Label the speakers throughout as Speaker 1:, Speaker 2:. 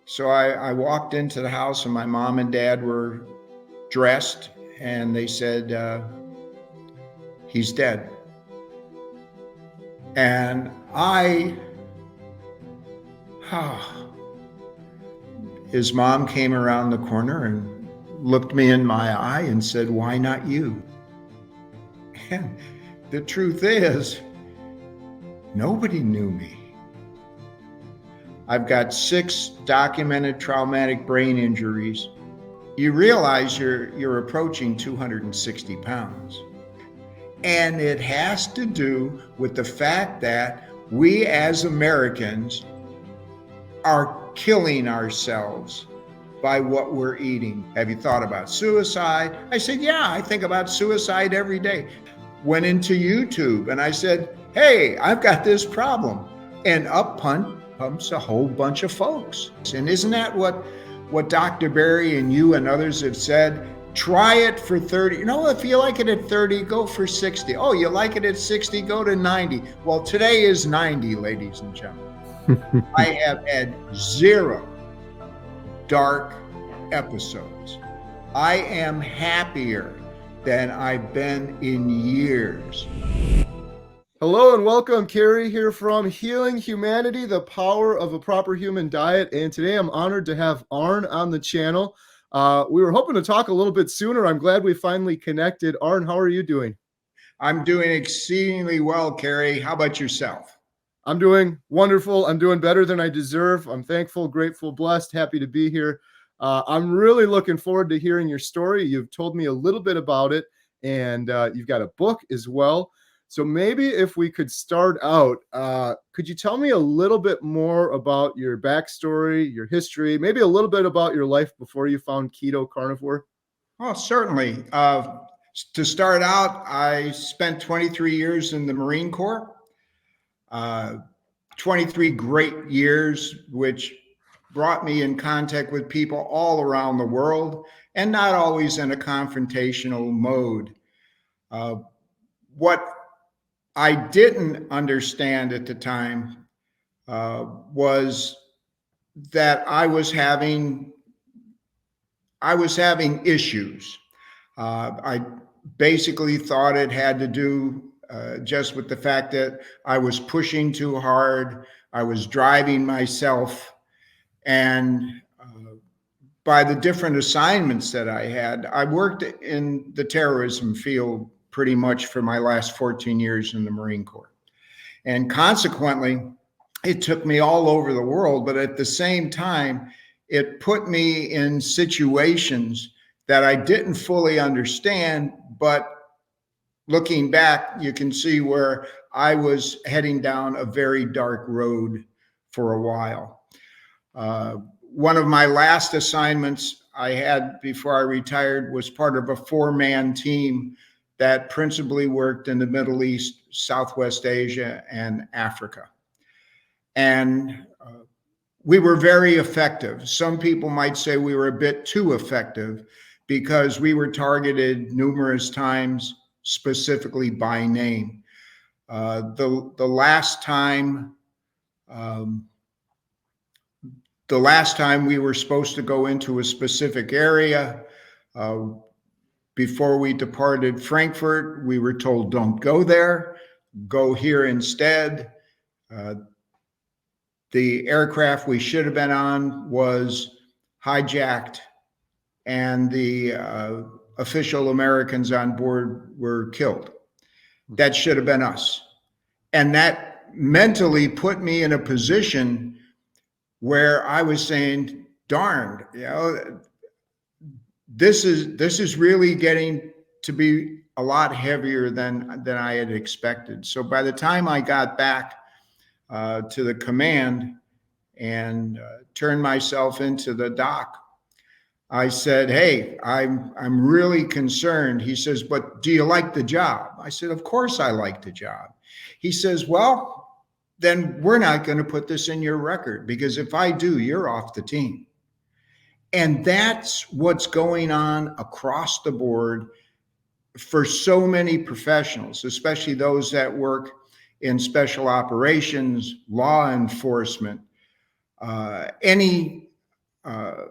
Speaker 1: So I walked into the house and my mom and dad were dressed and they said, he's dead. And his mom came around the corner and looked me in my eye and said, "Why not you?" And the truth is, nobody knew me. I've got 6 documented traumatic brain injuries. You realize you're approaching 260 pounds. And it has to do with the fact that we as Americans are killing ourselves by what we're eating. Have you thought about suicide? I said, yeah, I think about suicide every day. Went into YouTube and I said, hey, I've got this problem. And up pumps a whole bunch of folks. And isn't that what Dr. Barry and you and others have said? Try it for 30. If you like it at 30, go for 60. Oh, you like it at 60, go to 90. Well, today is 90, ladies and gentlemen. I have had 0 dark episodes. I am happier than I've been in years.
Speaker 2: Hello and welcome, Carrie here from Healing Humanity, the Power of a Proper Human Diet. And today I'm honored to have Arn on the channel. We were hoping to talk a little bit sooner. I'm glad we finally connected. Arn, how are you doing?
Speaker 1: I'm doing exceedingly well, Carrie. How about yourself?
Speaker 2: I'm doing wonderful. I'm doing better than I deserve. I'm thankful, grateful, blessed, happy to be here. I'm really looking forward to hearing your story. You've told me a little bit about it, and you've got a book as well. So maybe if we could start out, could you tell me a little bit more about your backstory, your history, maybe a little bit about your life before you found keto carnivore?
Speaker 1: Oh, certainly. To start out, I spent 23 years in the Marine Corps. 23 great years, which brought me in contact with people all around the world and not always in a confrontational mode. What I didn't understand at the time was that I was having issues. I basically thought it had to do just with the fact that I was pushing too hard. I was driving myself, and by the different assignments that I had, I worked in the terrorism field pretty much for my last 14 years in the Marine Corps. And consequently, it took me all over the world, but at the same time, it put me in situations that I didn't fully understand, but looking back, you can see where I was heading down a very dark road for a while. One of my last assignments I had before I retired was part of a 4-man team that principally worked in the Middle East, Southwest Asia, and Africa. And we were very effective. Some people might say we were a bit too effective because we were targeted numerous times, specifically by name. The last time we were supposed to go into a specific area, before we departed Frankfurt, we were told, don't go there, go here instead. The aircraft we should have been on was hijacked, and the official Americans on board were killed. That should have been us. And that mentally put me in a position where I was saying, darn, this is really getting to be a lot heavier than I had expected. So by the time I got back to the command and turned myself into the dock, I said, hey, I'm really concerned. He says, but do you like the job? I said, of course I like the job. He says, well, then we're not going to put this in your record, because if I do, you're off the team. And that's what's going on across the board for so many professionals, especially those that work in special operations, law enforcement, any uh,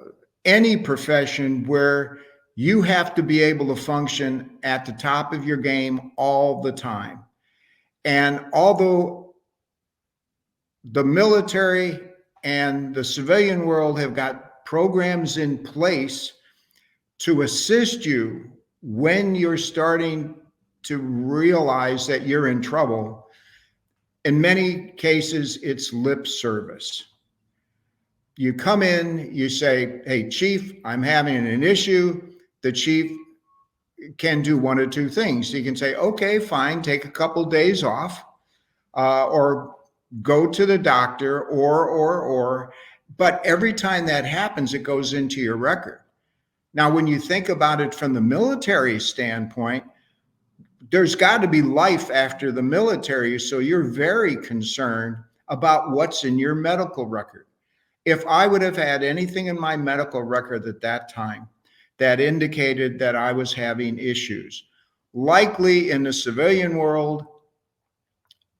Speaker 1: any profession where you have to be able to function at the top of your game all the time. And although the military and the civilian world have got programs in place to assist you when you're starting to realize that you're in trouble, in many cases, it's lip service. You come in, you say, hey, chief, I'm having an issue. The chief can do one of two things. He can say, okay, fine, take a couple days off, or go to the doctor, or. But every time that happens, it goes into your record. Now, when you think about it from the military standpoint, there's got to be life after the military. So you're very concerned about what's in your medical record. If I would have had anything in my medical record at that time that indicated that I was having issues, likely in the civilian world,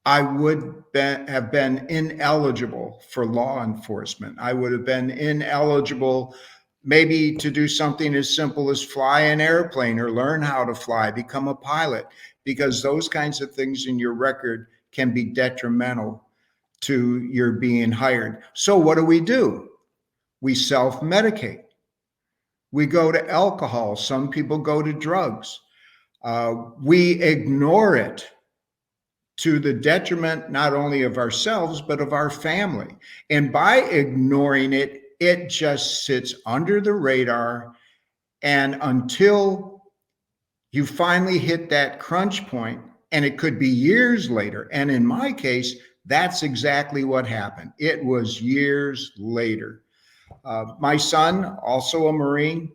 Speaker 1: I would have been ineligible for law enforcement. I would have been ineligible maybe to do something as simple as fly an airplane or learn how to fly, become a pilot, because those kinds of things in your record can be detrimental to your being hired. So what do? We self-medicate. We go to alcohol. Some people go to drugs. We ignore it to the detriment not only of ourselves, but of our family. And by ignoring it, it just sits under the radar. And until you finally hit that crunch point, and it could be years later. And in my case, that's exactly what happened. It was years later. My son, also a Marine,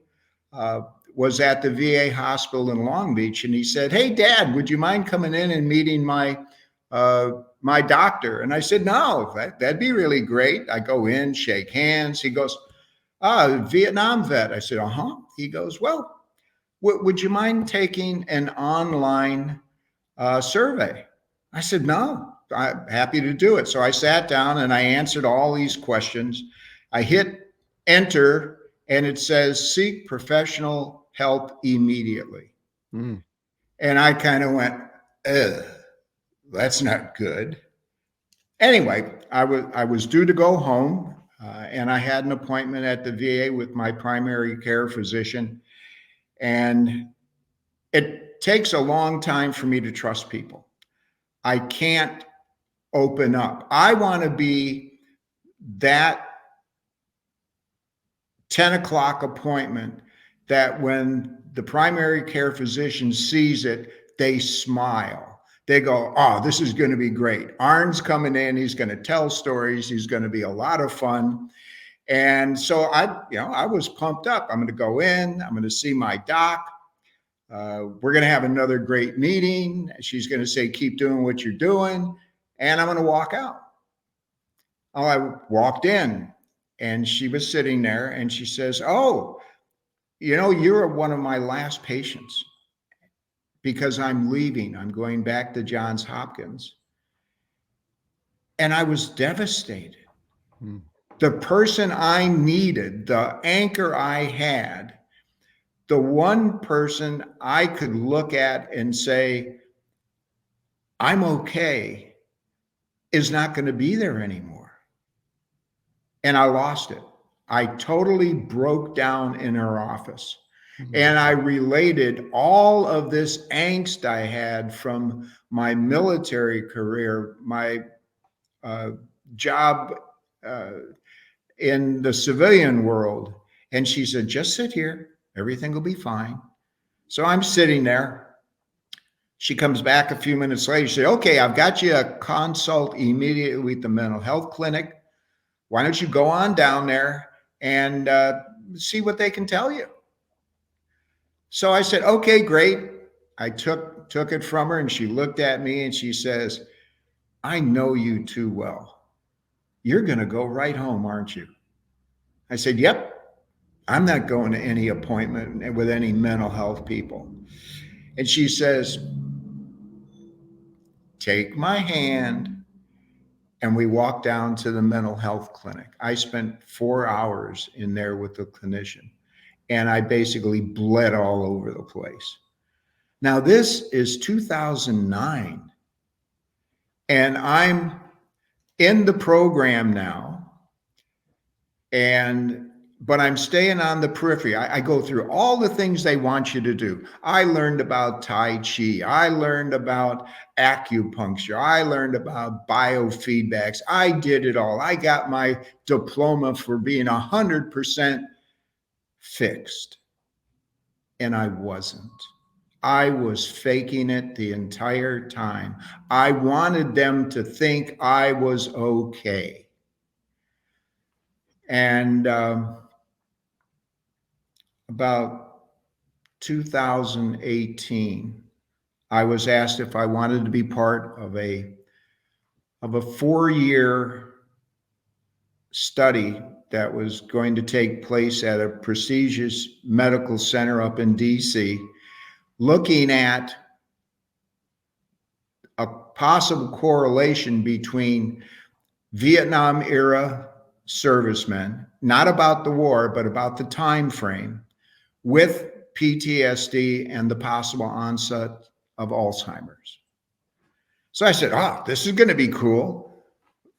Speaker 1: was at the VA hospital in Long Beach, and he said, hey, Dad, would you mind coming in and meeting my doctor? And I said, no, that'd be really great. I go in, shake hands. He goes, Vietnam vet. I said, uh-huh. He goes, well, would you mind taking an online survey? I said, no, I'm happy to do it. So I sat down and I answered all these questions. I hit enter, and it says, seek professional help immediately. Mm. And I kind of went, ugh, that's not good. Anyway, I was due to go home, and I had an appointment at the VA with my primary care physician. And it takes a long time for me to trust people. I can't open up. I want to be that 10 o'clock appointment that when the primary care physician sees it, they smile. They go, oh, this is going to be great. Arn's coming in. He's going to tell stories. He's going to be a lot of fun. And so I was pumped up. I'm going to go in. I'm going to see my doc. We're going to have another great meeting. She's going to say, keep doing what you're doing. And I'm going to walk out. Oh, I walked in, and she was sitting there, and she says, oh, you're one of my last patients because I'm leaving. I'm going back to Johns Hopkins. And I was devastated. The person I needed, the anchor I had, the one person I could look at and say, I'm okay, is not going to be there anymore. And I lost it. I totally broke down in her office. Mm-hmm. And I related all of this angst I had from my military career, my job in the civilian world. And she said, just sit here. Everything will be fine. So I'm sitting there. She comes back a few minutes later. She said, okay, I've got you a consult immediately with the mental health clinic. Why don't you go on down there and see what they can tell you? So I said, okay, great. I took it from her, and she looked at me and she says, I know you too well. You're going to go right home, aren't you? I said, yep. I'm not going to any appointment with any mental health people. And she says, take my hand and we walked down to the mental health clinic. I spent 4 hours in there with the clinician, and I basically bled all over the place. Now, this is 2009, and I'm in the program now, but I'm staying on the periphery. I go through all the things they want you to do. I learned about Tai Chi. I learned about acupuncture. I learned about biofeedbacks. I did it all. I got my diploma for being 100% fixed, and I wasn't. I was faking it the entire time. I wanted them to think I was okay. And about 2018, I was asked if I wanted to be part of a 4-year study that was going to take place at a prestigious medical center up in DC, looking at a possible correlation between Vietnam era servicemen, not about the war, but about the time frame, with PTSD and the possible onset of Alzheimer's. So I said, this is going to be cool.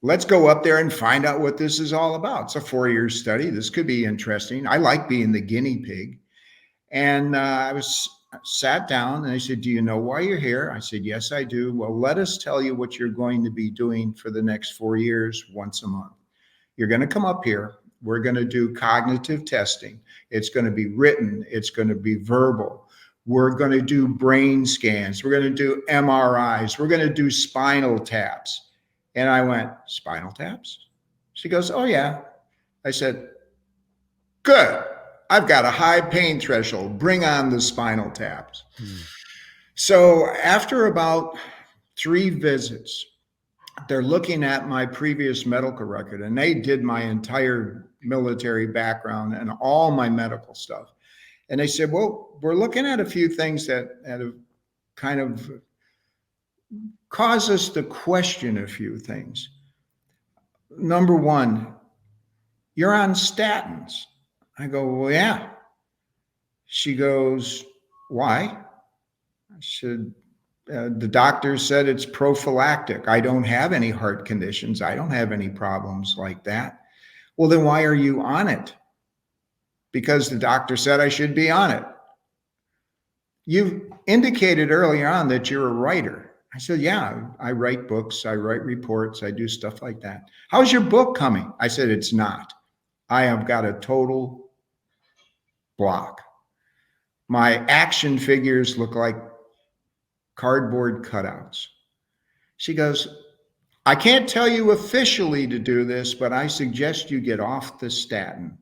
Speaker 1: Let's go up there and find out what this is all about. It's a 4-year study. This could be interesting. I like being the guinea pig. And I sat down and they said, do you know why you're here? I said, yes, I do. Well, let us tell you what you're going to be doing for the next 4 years, once a month. You're going to come up here. We're going to do cognitive testing. It's going to be written. It's going to be verbal. We're going to do brain scans. We're going to do MRIs. We're going to do spinal taps. And I went, spinal taps? She goes, oh, yeah. I said, good. I've got a high pain threshold. Bring on the spinal taps. So after about 3 visits, they're looking at my previous medical record, and they did my entire military background and all my medical stuff. And they said, well, we're looking at a few things that have kind of caused us to question a few things. Number one, you're on statins. I go, well, yeah. She goes, why? I said, the doctor said it's prophylactic. I don't have any heart conditions. I don't have any problems like that. Well, then why are you on it? Because the doctor said I should be on it. You indicated earlier on that you're a writer. I said, yeah, I write books. I write reports. I do stuff like that. How's your book coming? I said, it's not. I have got a total block. My action figures look like cardboard cutouts. She goes, I can't tell you officially to do this, but I suggest you get off the statin,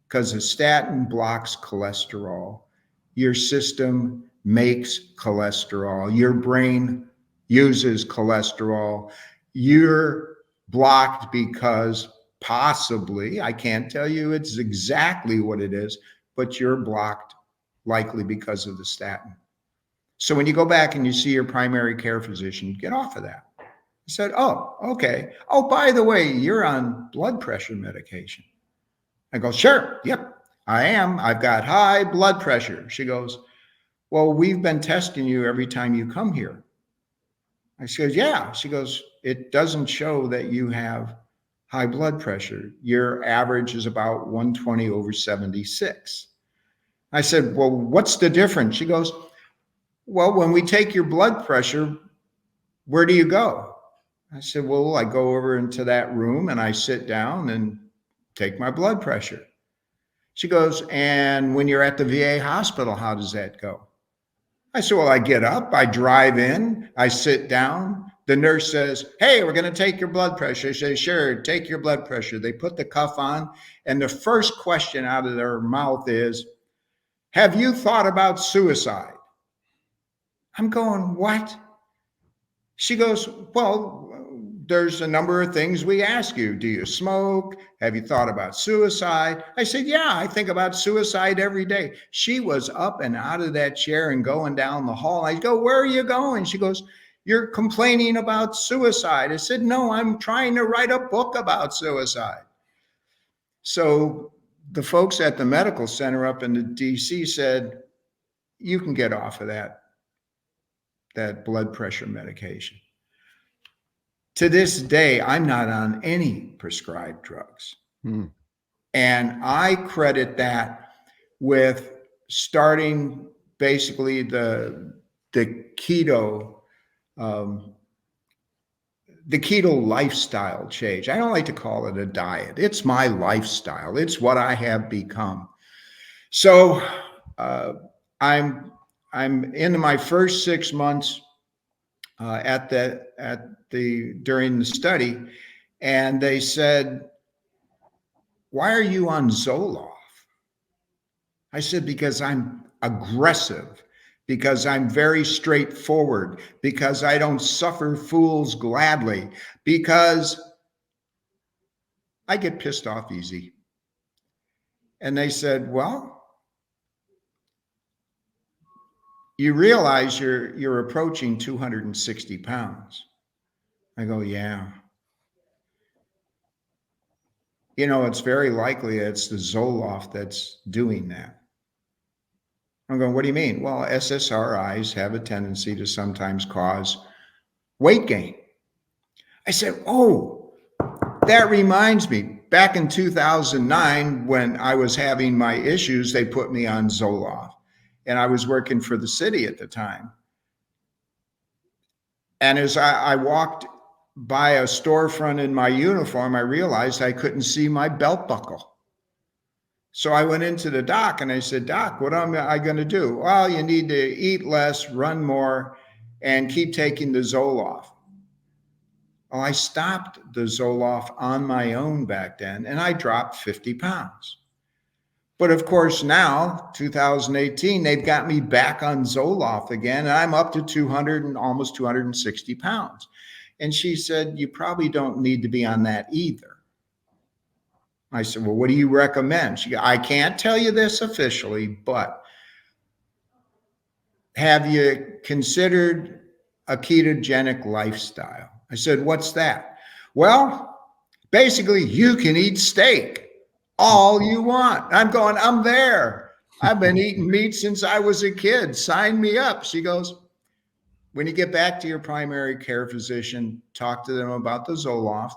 Speaker 1: because the statin blocks cholesterol. Your system makes cholesterol. Your brain uses cholesterol. You're blocked because possibly, I can't tell you it's exactly what it is, but you're blocked likely because of the statin. So when you go back and you see your primary care physician, get off of that. I said, oh, okay. Oh, by the way, you're on blood pressure medication. I go, sure. Yep, I am. I've got high blood pressure. She goes, well, we've been testing you every time you come here. I said, yeah. She goes, it doesn't show that you have high blood pressure. Your average is about 120/76. I said, well, what's the difference? She goes, well, when we take your blood pressure, where do you go? I said, well, I go over into that room and I sit down and take my blood pressure. She goes, and when you're at the VA hospital, how does that go? I said, well, I get up, I drive in, I sit down. The nurse says, hey, we're going to take your blood pressure. I say, sure, take your blood pressure. They put the cuff on, and the first question out of their mouth is, have you thought about suicide? I'm going, what? She goes, well, there's a number of things we ask you. Do you smoke? Have you thought about suicide? I said, yeah, I think about suicide every day. She was up and out of that chair and going down the hall. I go, where are you going? She goes, You're complaining about suicide. I said, no, I'm trying to write a book about suicide. So the folks at the medical center up in the DC said, you can get off of that blood pressure medication. To this day, I'm not on any prescribed drugs.
Speaker 2: Hmm.
Speaker 1: And I credit that with starting basically the keto the keto lifestyle change. I don't like to call it a diet. It's my lifestyle. It's what I have become. So uh, I'm into my first 6 months at the during the study, and they said, "Why are you on Zoloft?" I said, "Because I'm aggressive." Because I'm very straightforward, because I don't suffer fools gladly, because I get pissed off easy. And they said, well, you realize you're approaching 260 pounds. I go, yeah. You know, it's very likely it's the Zoloft that's doing that. I'm going, what do you mean? Well, SSRIs have a tendency to sometimes cause weight gain. I said, oh, that reminds me. Back in 2009, when I was having my issues, they put me on Zoloft. And I was working for the city at the time. And as I walked by a storefront in my uniform, I realized I couldn't see my belt buckle. So I went into the doc and I said, Doc, what am I going to do? Well, you need to eat less, run more, and keep taking the Zoloft. Well, I stopped the Zoloft on my own back then, and I dropped 50 pounds. But of course, now, 2018, they've got me back on Zoloft again, and I'm up to 200 and almost 260 pounds. And she said, you probably don't need to be on that either. I said, well, what do you recommend? She goes, I can't tell you this officially, but have you considered a ketogenic lifestyle? I said, what's that? Well, basically, you can eat steak all you want. I'm going, I'm there. I've been eating meat since I was a kid. Sign me up. She goes, when you get back to your primary care physician, talk to them about the Zoloft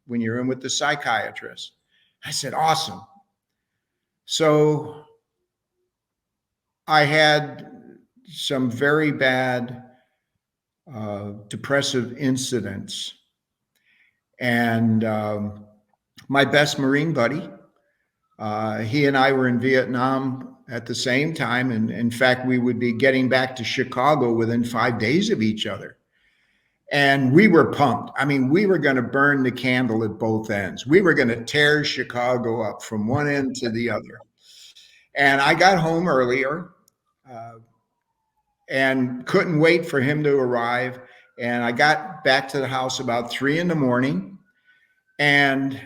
Speaker 1: when you're in with the psychiatrist. I said, awesome. So I had some very bad depressive incidents. And my best Marine buddy, he and I were in Vietnam at the same time. And in fact, we would be getting back to Chicago within 5 days of each other. And we were pumped. I mean, we were going to burn the candle at both ends. We were going to tear Chicago up from one end to the other. And I got home earlier and couldn't wait for him to arrive. And I got back to the house about 3 a.m. and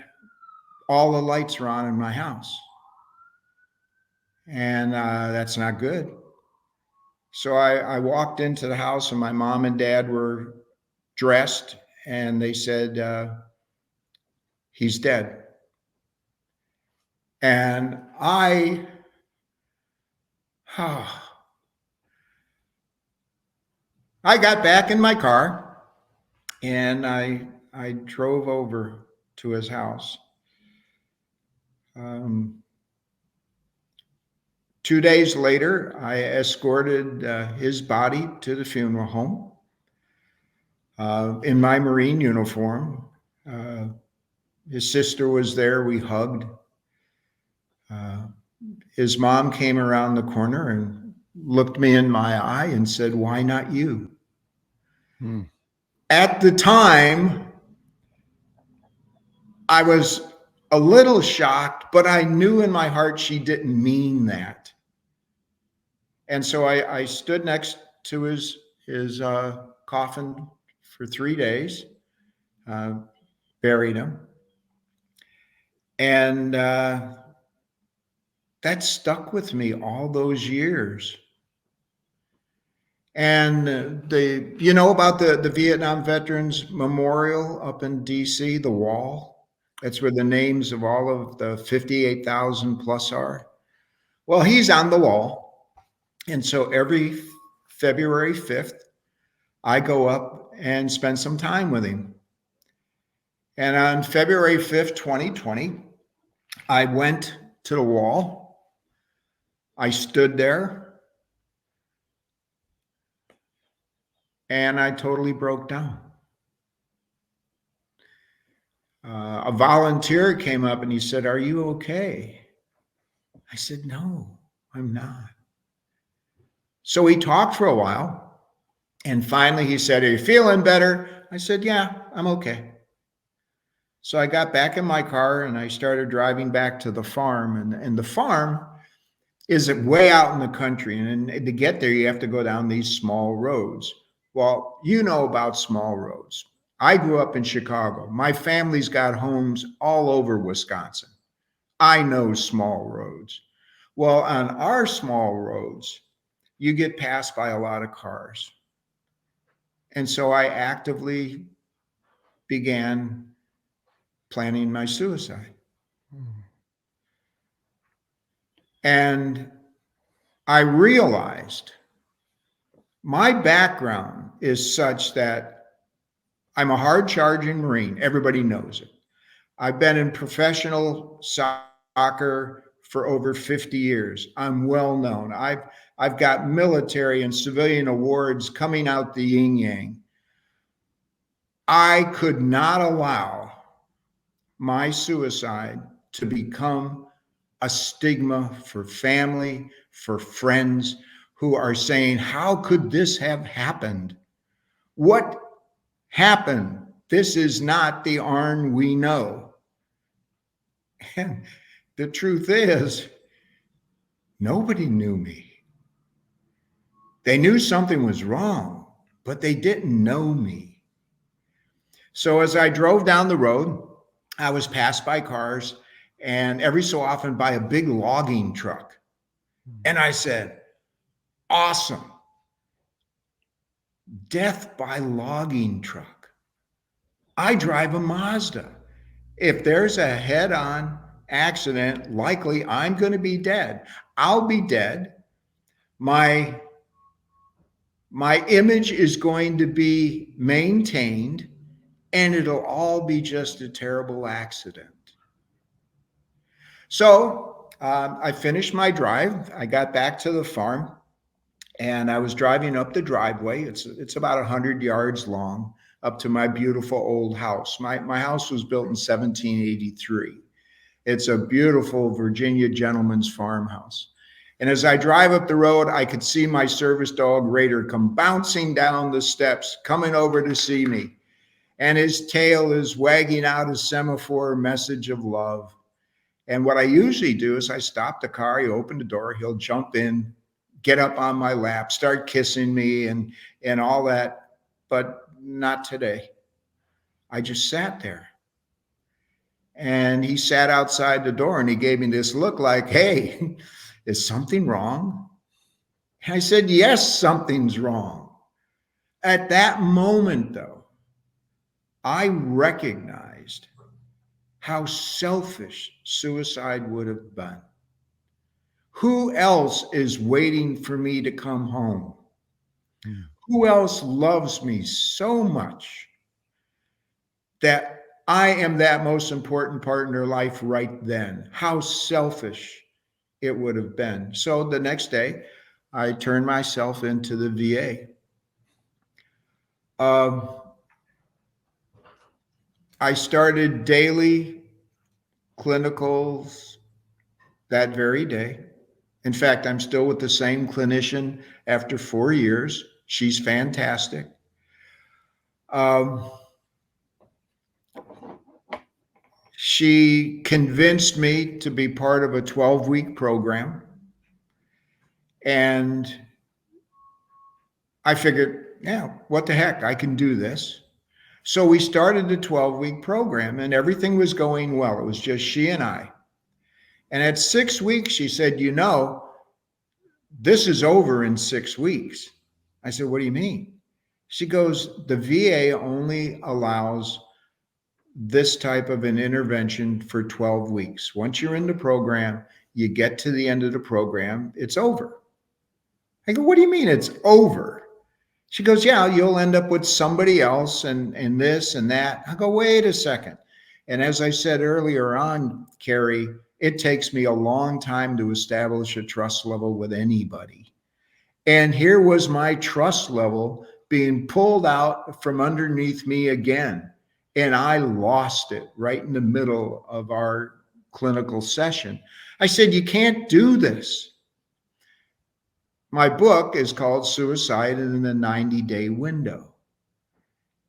Speaker 1: all the lights were on in my house. And that's not good. So I walked into the house and my mom and dad were dressed and they said, he's dead. And I got back in my car and I drove over to his house. 2 days later, I escorted his body to the funeral home in my Marine uniform. His sister was there. We hugged. His mom came around the corner and looked me in my eye and said, why not you? At the time, I was a little shocked, but I knew in my heart she didn't mean that. And so I stood next to his coffin for 3 days, buried him. And that stuck with me all those years. And you know about the Vietnam Veterans Memorial up in DC, the wall? That's where the names of all of the 58,000 plus are. Well, he's on the wall. And so every February 5th, I go up and spend some time with him. And on February 5th, 2020, I went to the wall. I stood there and I totally broke down. A volunteer came up and he said, "Are you okay?" I said, "No, I'm not." So we talked for a while. And finally he said, "Are you feeling better?" I said, "Yeah, I'm okay." So I got back in my car and I started driving back to the farm. And the farm is way out in the country. And to get there, you have to go down these small roads. Well, you know about small roads. I grew up in Chicago. My family's got homes all over Wisconsin. I know small roads. Well, on our small roads, you get passed by a lot of cars. And so I actively began planning my suicide. And I realized my background is such that I'm a hard charging Marine. Everybody knows it. I've been in professional soccer for over 50 years. I'm well known. I've got military and civilian awards coming out the yin yang. I could not allow my suicide to become a stigma for family, for friends who are saying, "How could this have happened? What happened? This is not the Arn we know." And the truth is, nobody knew me. They knew something was wrong, but they didn't know me. So as I drove down the road, I was passed by cars and every so often by a big logging truck. And I said, "Awesome. Death by logging truck. I drive a Mazda. If there's a head-on accident, likely I'm going to be dead. I'll be dead. My image is going to be maintained, and it'll all be just a terrible accident." So I finished my drive. I got back to the farm, and I was driving up the driveway. It's about 100 yards long up to my beautiful old house. My house was built in 1783. It's a beautiful Virginia gentleman's farmhouse. And as I drive up the road, I could see my service dog Raider come bouncing down the steps, coming over to see me. And his tail is wagging out a semaphore message of love. And what I usually do is I stop the car, he open the door, he'll jump in, get up on my lap, start kissing me and all that. But not today. I just sat there. And he sat outside the door and he gave me this look like, "Hey, is something wrong?" And I said, "Yes, something's wrong." At that moment, though, I recognized how selfish suicide would have been. Who else is waiting for me to come home? Who else loves me so much that I am that most important part in their life right then? How selfish it would have been. So the next day, I turned myself into the VA. I started daily clinicals that very day. In fact, I'm still with the same clinician after 4 years. She's fantastic. She convinced me to be part of a 12-week program. And I figured, yeah, what the heck, I can do this. So we started the 12-week program and everything was going well. It was just she and I. And at 6 weeks, she said, "You know, this is over in 6 weeks." I said, what do you mean? She goes, the VA only allows this type of an intervention for 12 weeks. Once you're in the program, you get to the end of the program, it's over. I go, what do you mean it's over? She goes, yeah, you'll end up with somebody else and this and that. I go, wait a second. And as I said earlier on, Carrie, it takes me a long time to establish a trust level with anybody. And here was my trust level being pulled out from underneath me again. And I lost it right in the middle of our clinical session. I said, you can't do this. My book is called Suicide in the 90-Day Window.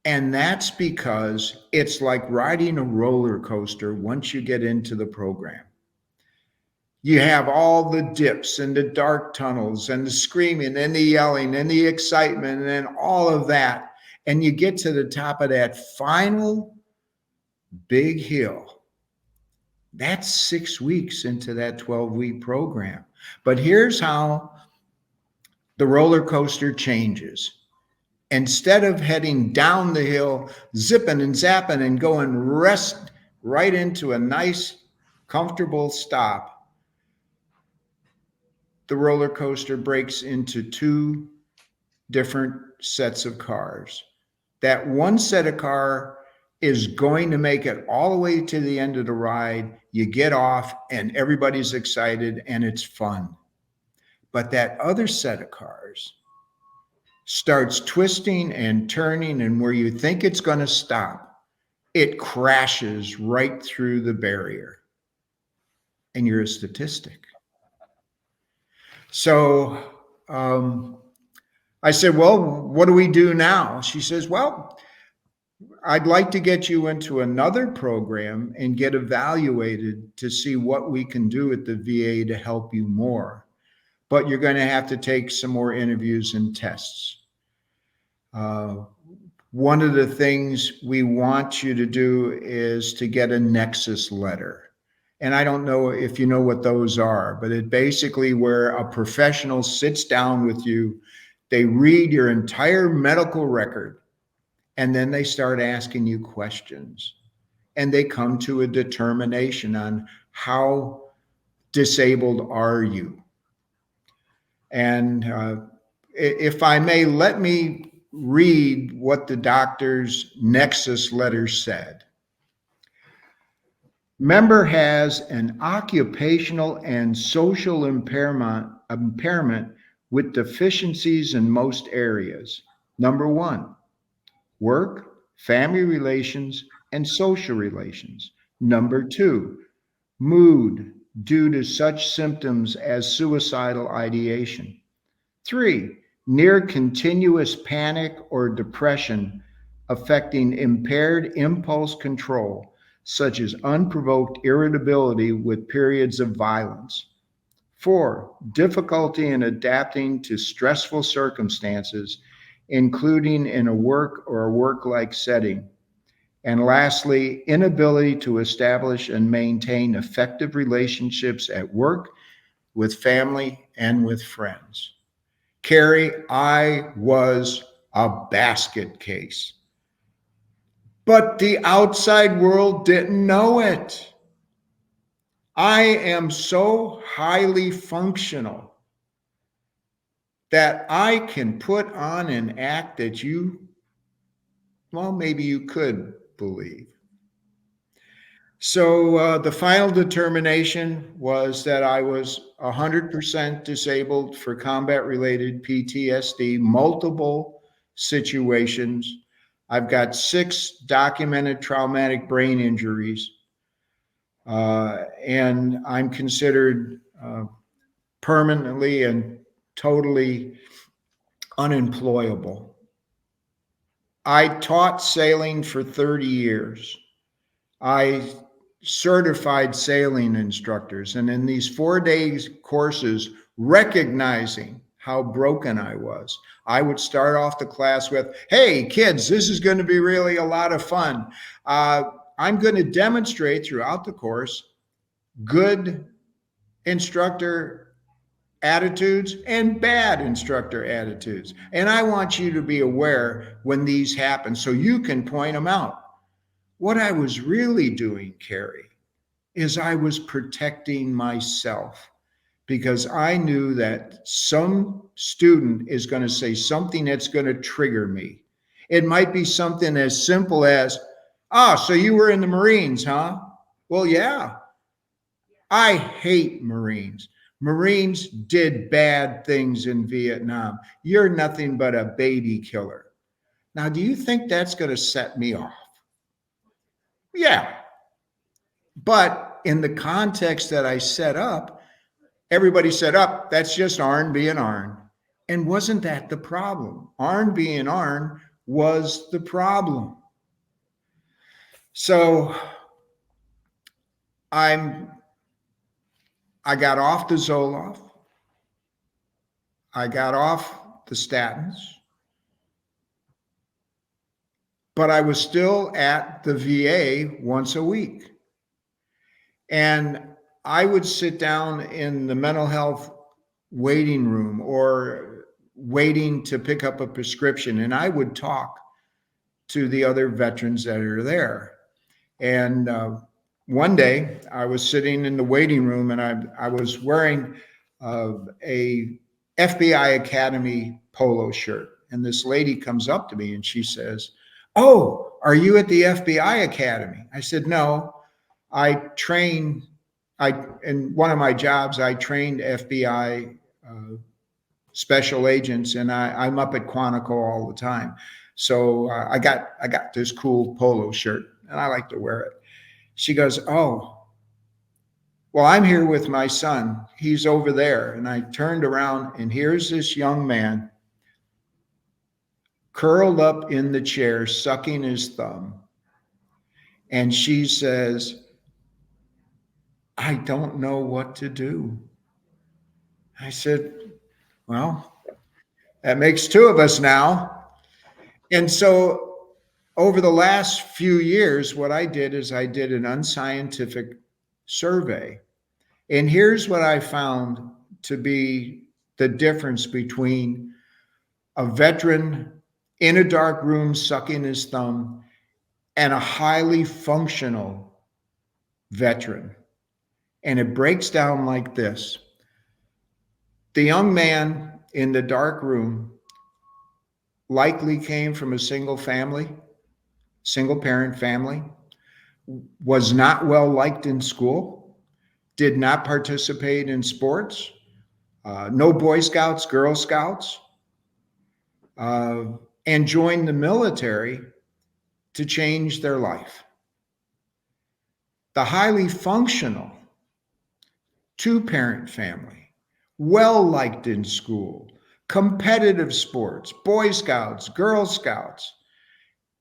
Speaker 1: And that's because it's like riding a roller coaster once you get into the program. You have all the dips and the dark tunnels and the screaming and the yelling and the excitement and all of that. And you get to the top of that final big hill. That's 6 weeks into that 12-week program. But here's how the roller coaster changes. Instead of heading down the hill, zipping and zapping and going right into a nice, comfortable stop, the roller coaster breaks into two different sets of cars. That one set of car is going to make it all the way to the end of the ride. You get off and everybody's excited and it's fun. But that other set of cars starts twisting and turning, and where you think it's going to stop, it crashes right through the barrier. And you're a statistic. So I said, well, what do we do now? She says, well, I'd like to get you into another program and get evaluated to see what we can do at the VA to help you more. But you're going to have to take some more interviews and tests. One of the things we want you to do is to get a nexus letter. And I don't know if you know what those are, but it basically where a professional sits down with you, they read your entire medical record, and then they start asking you questions. And they come to a determination on how disabled are you. And if I may, let me read what the doctor's nexus letter said. Member has an occupational and social impairment with deficiencies in most areas. Number one, work, family relations, and social relations. Number two, mood due to such symptoms as suicidal ideation. 3, near continuous panic or depression affecting impaired impulse control, such as unprovoked irritability with periods of violence. 4, difficulty in adapting to stressful circumstances, including in a work or a work-like setting. And lastly, inability to establish and maintain effective relationships at work, with family, and with friends. Carrie, I was a basket case. But the outside world didn't know it. I am so highly functional that I can put on an act that maybe you could believe. So the final determination was that I was 100% disabled for combat-related PTSD, multiple situations. I've got 6 documented traumatic brain injuries, and I'm considered permanently and totally unemployable. I taught sailing for 30 years. I certified sailing instructors, and in these 4-day courses, recognizing how broken I was, I would start off the class with, hey kids, this is going to be really a lot of fun. I'm going to demonstrate throughout the course good instructor attitudes and bad instructor attitudes. And I want you to be aware when these happen so you can point them out. What I was really doing, Carrie, is I was protecting myself because I knew that some student is going to say something that's going to trigger me. It might be something as simple as, so you were in the Marines, huh? Well, yeah. I hate Marines. Marines did bad things in Vietnam. You're nothing but a baby killer. Now, do you think that's going to set me off? Yeah. But in the context that I set up, everybody said, that's just Arn being Arn. And wasn't that the problem? Arn being Arn was the problem. So I got off the Zoloft. I got off the statins. But I was still at the VA once a week. And I would sit down in the mental health waiting room or waiting to pick up a prescription, and I would talk to the other veterans that are there. And one day I was sitting in the waiting room and I was wearing a FBI Academy polo shirt. And this lady comes up to me and she says, "Oh, are you at the FBI Academy?" I said, "No, in one of my jobs, I trained FBI special agents, and I'm up at Quantico all the time. So I got this cool polo shirt, and I like to wear it." She goes, "Oh, well, I'm here with my son. He's over there." And I turned around, and here's this young man curled up in the chair, sucking his thumb. And she says, "I don't know what to do." I said, "Well, that makes two of us now." And so over the last few years, what I did is I did an unscientific survey. And here's what I found to be the difference between a veteran in a dark room sucking his thumb and a highly functional veteran. And it breaks down like this. The young man in the dark room likely came from a single parent family, was not well liked in school, did not participate in sports, no Boy Scouts, Girl Scouts, and joined the military to change their life. The highly functional two-parent family, well liked in school, competitive sports, Boy Scouts, Girl Scouts,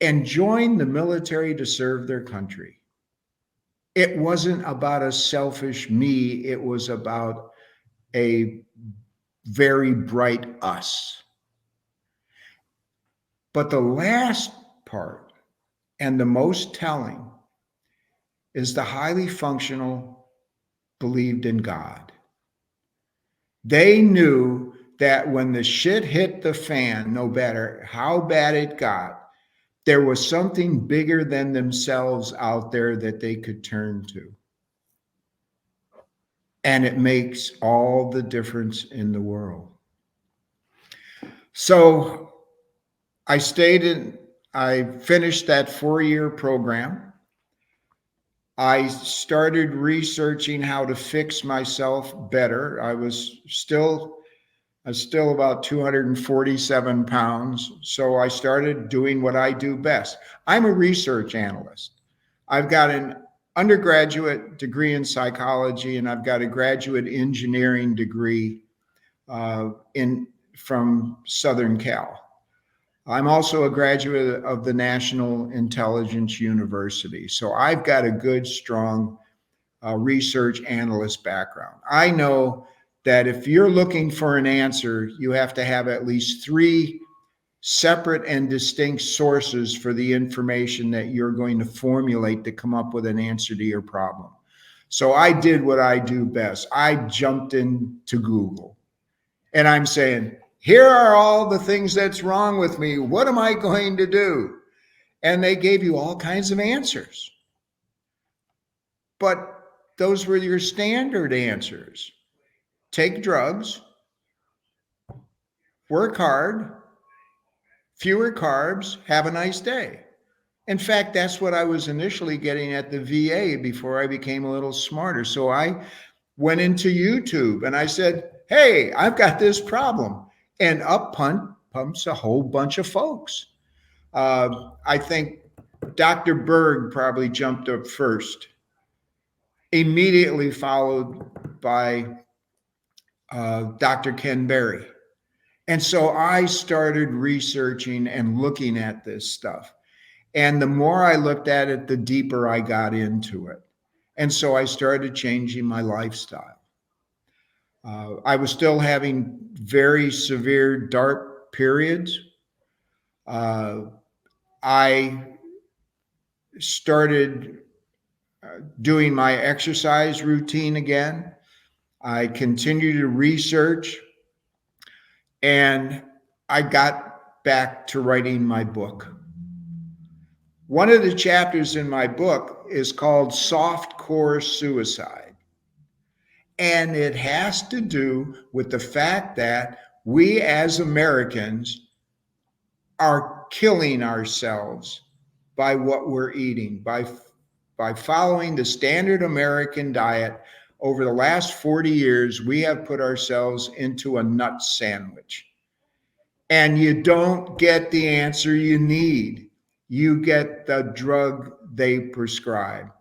Speaker 1: and joined the military to serve their country. It wasn't about a selfish me, it was about a very bright us. But the last part, and the most telling, is the highly functional believed in God. They knew that when the shit hit the fan, no matter how bad it got, there was something bigger than themselves out there that they could turn to. And it makes all the difference in the world. So I finished that 4-year program. I started researching how to fix myself better. I was still about 247 pounds. So I started doing what I do best. I'm a research analyst. I've got an undergraduate degree in psychology, and I've got a graduate engineering degree from Southern Cal. I'm also a graduate of the National Intelligence University. So I've got a good, strong research analyst background. I know that if you're looking for an answer, you have to have at least 3 separate and distinct sources for the information that you're going to formulate to come up with an answer to your problem. So I did what I do best. I jumped into Google. And I'm saying, here are all the things that's wrong with me. What am I going to do? And they gave you all kinds of answers. But those were your standard answers. Take drugs, work hard, fewer carbs, have a nice day. In fact, that's what I was initially getting at the VA before I became a little smarter. So I went into YouTube and I said, hey, I've got this problem. And up pumps a whole bunch of folks. I think Dr. Berg probably jumped up first, immediately followed by Dr. Ken Berry. And so I started researching and looking at this stuff. And the more I looked at it, the deeper I got into it. And so I started changing my lifestyle. I was still having very severe dark periods. I started doing my exercise routine again. I continued to research, and I got back to writing my book. One of the chapters in my book is called Soft Core Suicide. And it has to do with the fact that we as Americans are killing ourselves by what we're eating, by following the standard American diet. Over the last 40 years, we have put ourselves into a nut sandwich. And you don't get the answer you need. You get the drug they prescribe.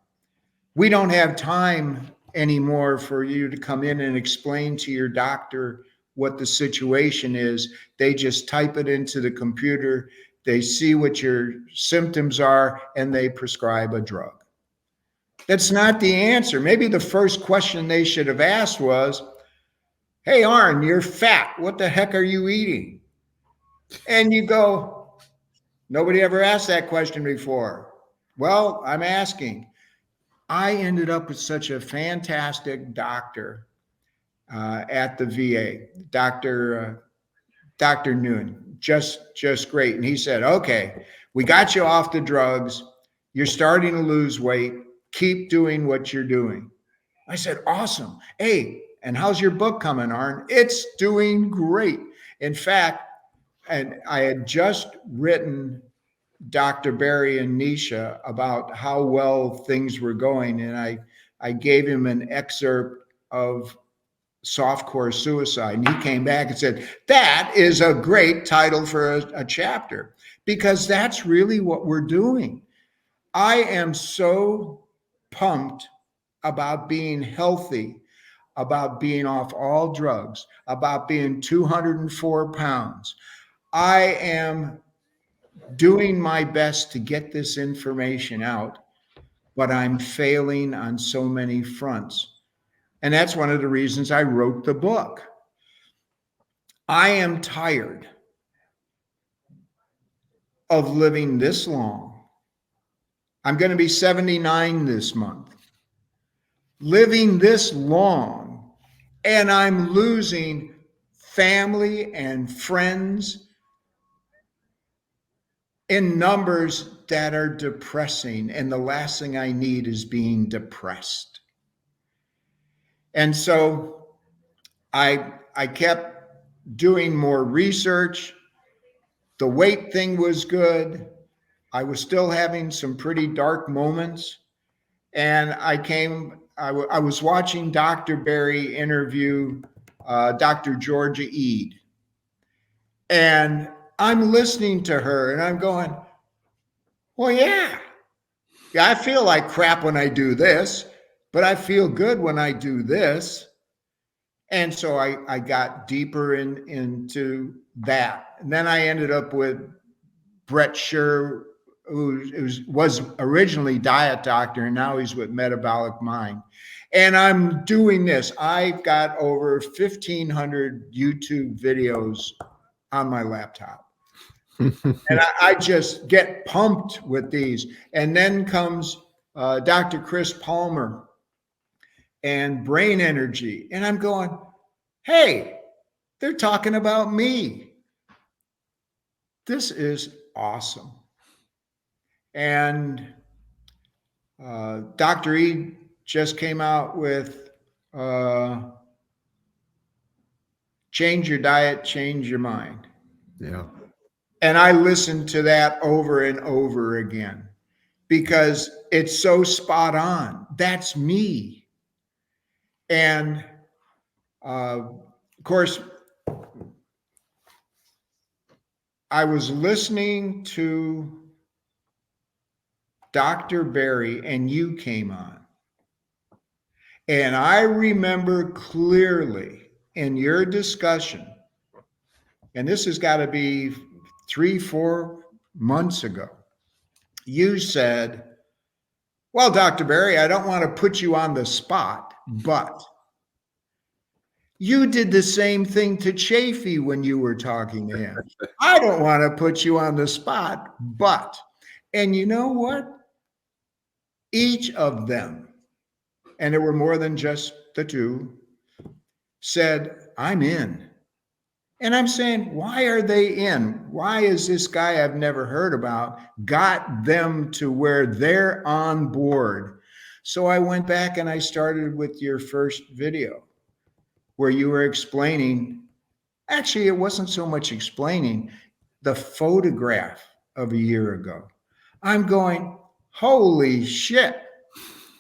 Speaker 1: We don't have time anymore for you to come in and explain to your doctor what the situation is. They just type it into the computer, they see what your symptoms are, and they prescribe a drug. That's not the answer. Maybe the first question they should have asked was, hey, Arn, you're fat. What the heck are you eating? And you go, nobody ever asked that question before. Well, I'm asking. I ended up with such a fantastic doctor at the VA, Dr. Noon, just great. And he said, okay, we got you off the drugs. You're starting to lose weight. Keep doing what you're doing. I said, awesome. Hey, and how's your book coming, Arn? It's doing great. In fact, and I had just written Dr. Barry and Nisha about how well things were going. And I gave him an excerpt of Soft Core Suicide. And he came back and said, that is a great title for a chapter, because that's really what we're doing. I am so pumped about being healthy, about being off all drugs, about being 204 pounds. I am doing my best to get this information out, but I'm failing on so many fronts. And that's one of the reasons I wrote the book. I am tired of living this long. I'm going to be 79 this month. Living this long, and I'm losing family and friends in numbers that are depressing. And the last thing I need is being depressed. And so I kept doing more research. The weight thing was good. I was still having some pretty dark moments. And I was watching Dr. Barry interview Dr. Georgia Ede. And I'm listening to her and I'm going, well, yeah, I feel like crap when I do this, but I feel good when I do this. And so I got deeper into that. And then I ended up with Brett Scher, who was originally Diet Doctor, and now he's with Metabolic Mind. And I'm doing this. I've got over 1,500 YouTube videos on my laptop. And I just get pumped with these. And then comes Dr. Chris Palmer and brain energy. And I'm going, hey, They're talking about me. This is awesome. And Dr. E just came out with change your diet, change your mind.
Speaker 2: Yeah.
Speaker 1: And I listened to that over and over again because it's so spot on. That's me. And of course, I was listening to Dr. Barry and you came on. And I remember clearly in your discussion, and this has got to be 3-4 months ago, you said, well, Dr. Barry, I don't want to put you on the spot, but you did the same thing to Chafee when you were talking to him. I don't want to put you on the spot, but, and you know what? Each of them, and there were more than just the two, said, I'm in. And I'm saying, why are they in? Why is this guy I've never heard about got them to where they're on board? So I went back and I started with your first video where you were explaining, actually, it wasn't so much explaining, the photograph of a year ago. I'm going, holy shit,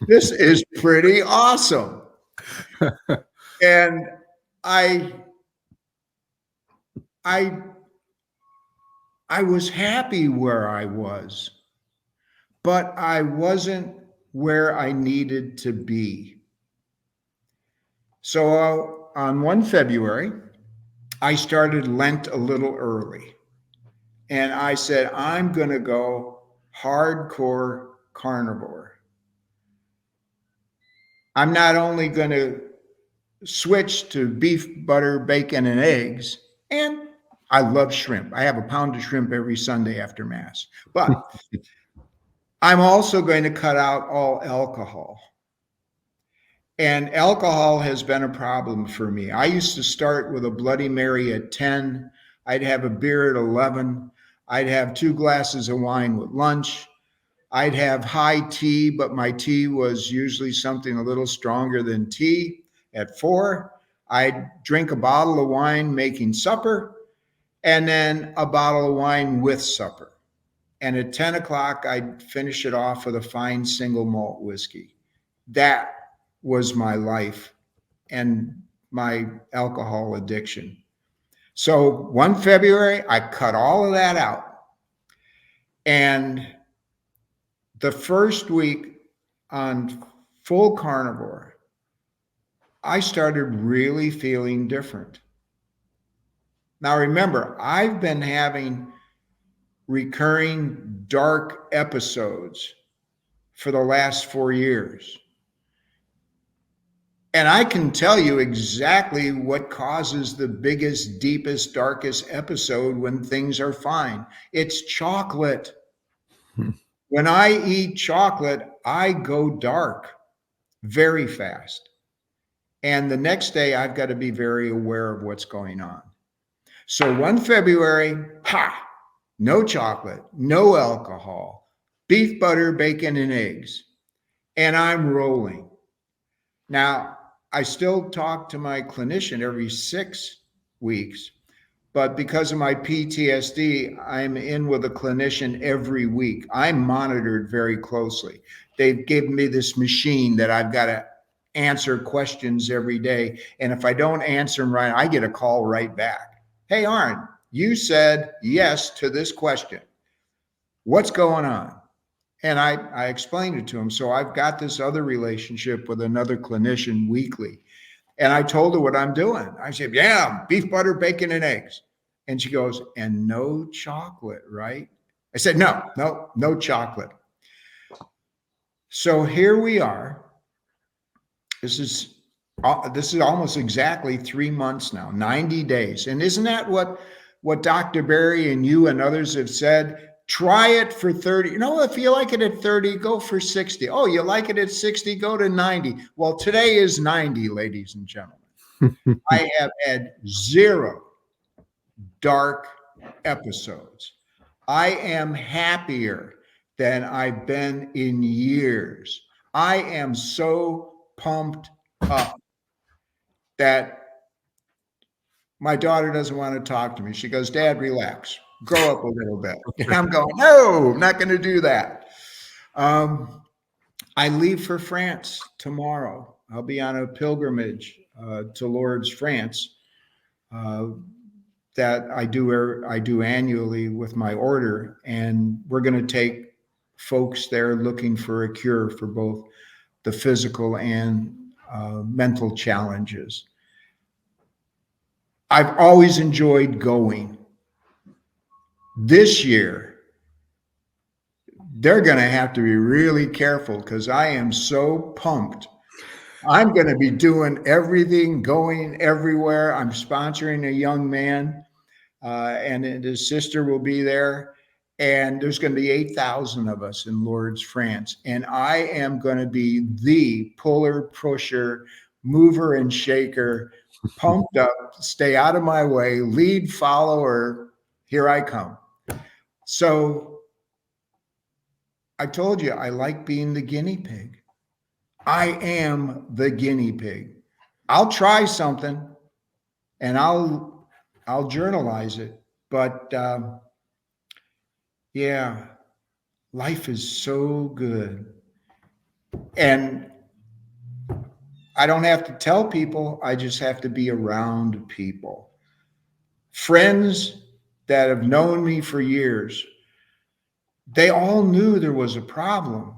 Speaker 1: this is pretty awesome. And I was happy where I was, but I wasn't where I needed to be. So on 1 February, I started Lent a little early. And I said, I'm going to go hardcore carnivore. I'm not only going to switch to beef, butter, bacon, and eggs, and I love shrimp. I have a pound of shrimp every Sunday after Mass. But I'm also going to cut out all alcohol. And alcohol has been a problem for me. I used to start with a Bloody Mary at 10. I'd have a beer at 11. I'd have 2 glasses of wine with lunch. I'd have high tea, but my tea was usually something a little stronger than tea at 4. I'd drink a bottle of wine making supper, and then a bottle of wine with supper. And at 10 o'clock, I'd finish it off with a fine single malt whiskey. That was my life and my alcohol addiction. So 1 February, I cut all of that out. And the first week on full carnivore, I started really feeling different. Now remember, I've been having recurring dark episodes for the last 4 years. And I can tell you exactly what causes the biggest, deepest, darkest episode when things are fine. It's chocolate. When I eat chocolate, I go dark very fast. And the next day, I've got to be very aware of what's going on. So 1 February, no chocolate, no alcohol, beef, butter, bacon, and eggs. And I'm rolling. Now, I still talk to my clinician every 6 weeks, but because of my PTSD, I'm in with a clinician every week. I'm monitored very closely. They've given me this machine that I've got to answer questions every day. And if I don't answer them right, I get a call right back. Hey, Arn, you said yes to this question. What's going on? And I explained it to him. So I've got this other relationship with another clinician weekly. And I told her what I'm doing. I said, yeah, beef, butter, bacon, and eggs. And she goes, and no chocolate, right? I said, no chocolate. So here we are. This is almost exactly 3 months now, 90 days. And isn't that what Dr. Barry and you and others have said? Try it for 30. You know, if you like it at 30, go for 60. Oh, you like it at 60, go to 90. Well, today is 90, ladies and gentlemen. I have had 0 dark episodes. I am happier than I've been in years. I am so pumped up that my daughter doesn't want to talk to me. She goes, Dad, relax, grow up a little bit. And I'm going, no, I'm not going to do that. I leave for France tomorrow. I'll be on a pilgrimage to Lourdes, France, that I do annually with my order, and we're going to take folks there looking for a cure for both the physical and mental challenges. I've always enjoyed going. This year, they're going to have to be really careful because I am so pumped. I'm going to be doing everything, going everywhere. I'm sponsoring a young man, and his sister will be there. And there's going to be 8,000 of us in Lourdes, France. And I am going to be the puller, pusher, mover, and shaker, pumped up, stay out of my way, lead, follower. Here I come. So I told you, I like being the guinea pig. I am the guinea pig. I'll try something and I'll journalize it. But yeah, life is so good. And I don't have to tell people, I just have to be around people. Friends that have known me for years, they all knew there was a problem,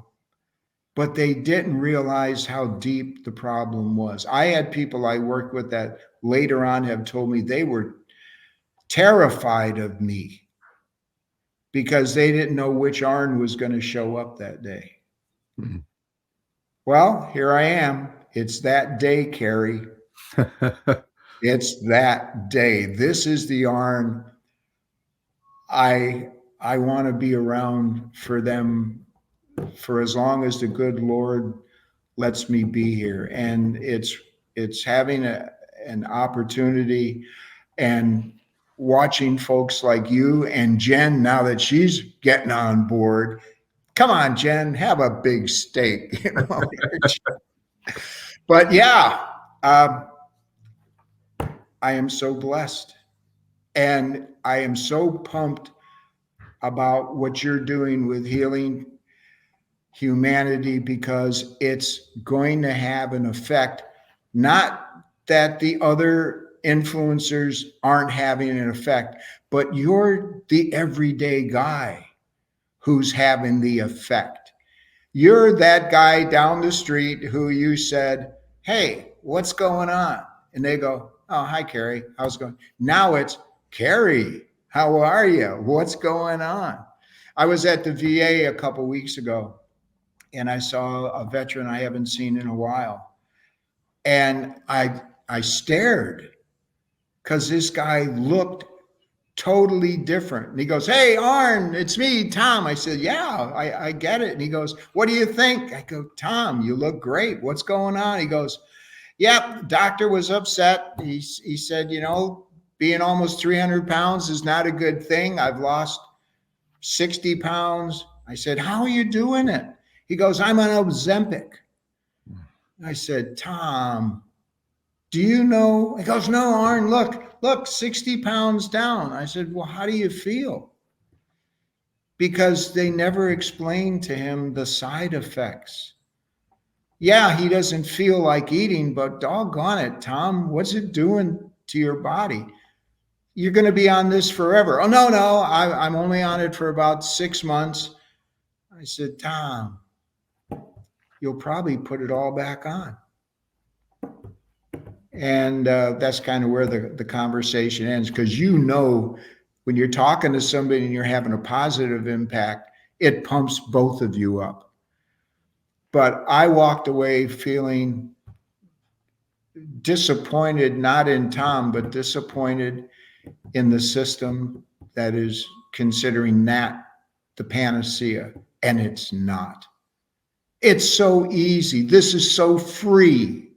Speaker 1: but they didn't realize how deep the problem was. I had people I worked with that later on have told me they were terrified of me because they didn't know which Arn was going to show up that day. Mm-hmm. Well, here I am. It's that day, Carrie. It's that day. This is the Arn I want to be around for them for as long as the good Lord lets me be here. And it's having an opportunity and watching folks like you and Jen, now that she's getting on board. Come on, Jen, have a big steak. You know? But yeah, I am so blessed. And I am so pumped about what you're doing with healing humanity, because it's going to have an effect. Not that the other influencers aren't having an effect, but you're the everyday guy who's having the effect. You're that guy down the street who you said, hey, what's going on? And they go, oh, hi, Carrie. How's it going? Now it's, Carrie, how are you? What's going on? I was at the VA a couple weeks ago, and I saw a veteran I haven't seen in a while. And I stared because this guy looked totally different. And he goes, hey, Arn, it's me, Tom. I said, yeah, I get it. And he goes, what do you think? I go, Tom, you look great. What's going on? He goes, yep, doctor was upset. He said, you know, being almost 300 pounds is not a good thing. I've lost 60 pounds. I said, how are you doing it? He goes, I'm on Ozempic. I said, Tom, do you know? He goes, no, Arn, look, 60 pounds down. I said, well, how do you feel? Because they never explained to him the side effects. Yeah, he doesn't feel like eating, but doggone it, Tom, what's it doing to your body? You're going to be on this forever. Oh, no, I'm only on it for about 6 months. I said, Tom, you'll probably put it all back on. And that's kind of where the conversation ends, because you know, when you're talking to somebody and you're having a positive impact, it pumps both of you up. But I walked away feeling disappointed, not in Tom, but disappointed in the system that is considering that the panacea, and it's not. It's so easy. This is so free.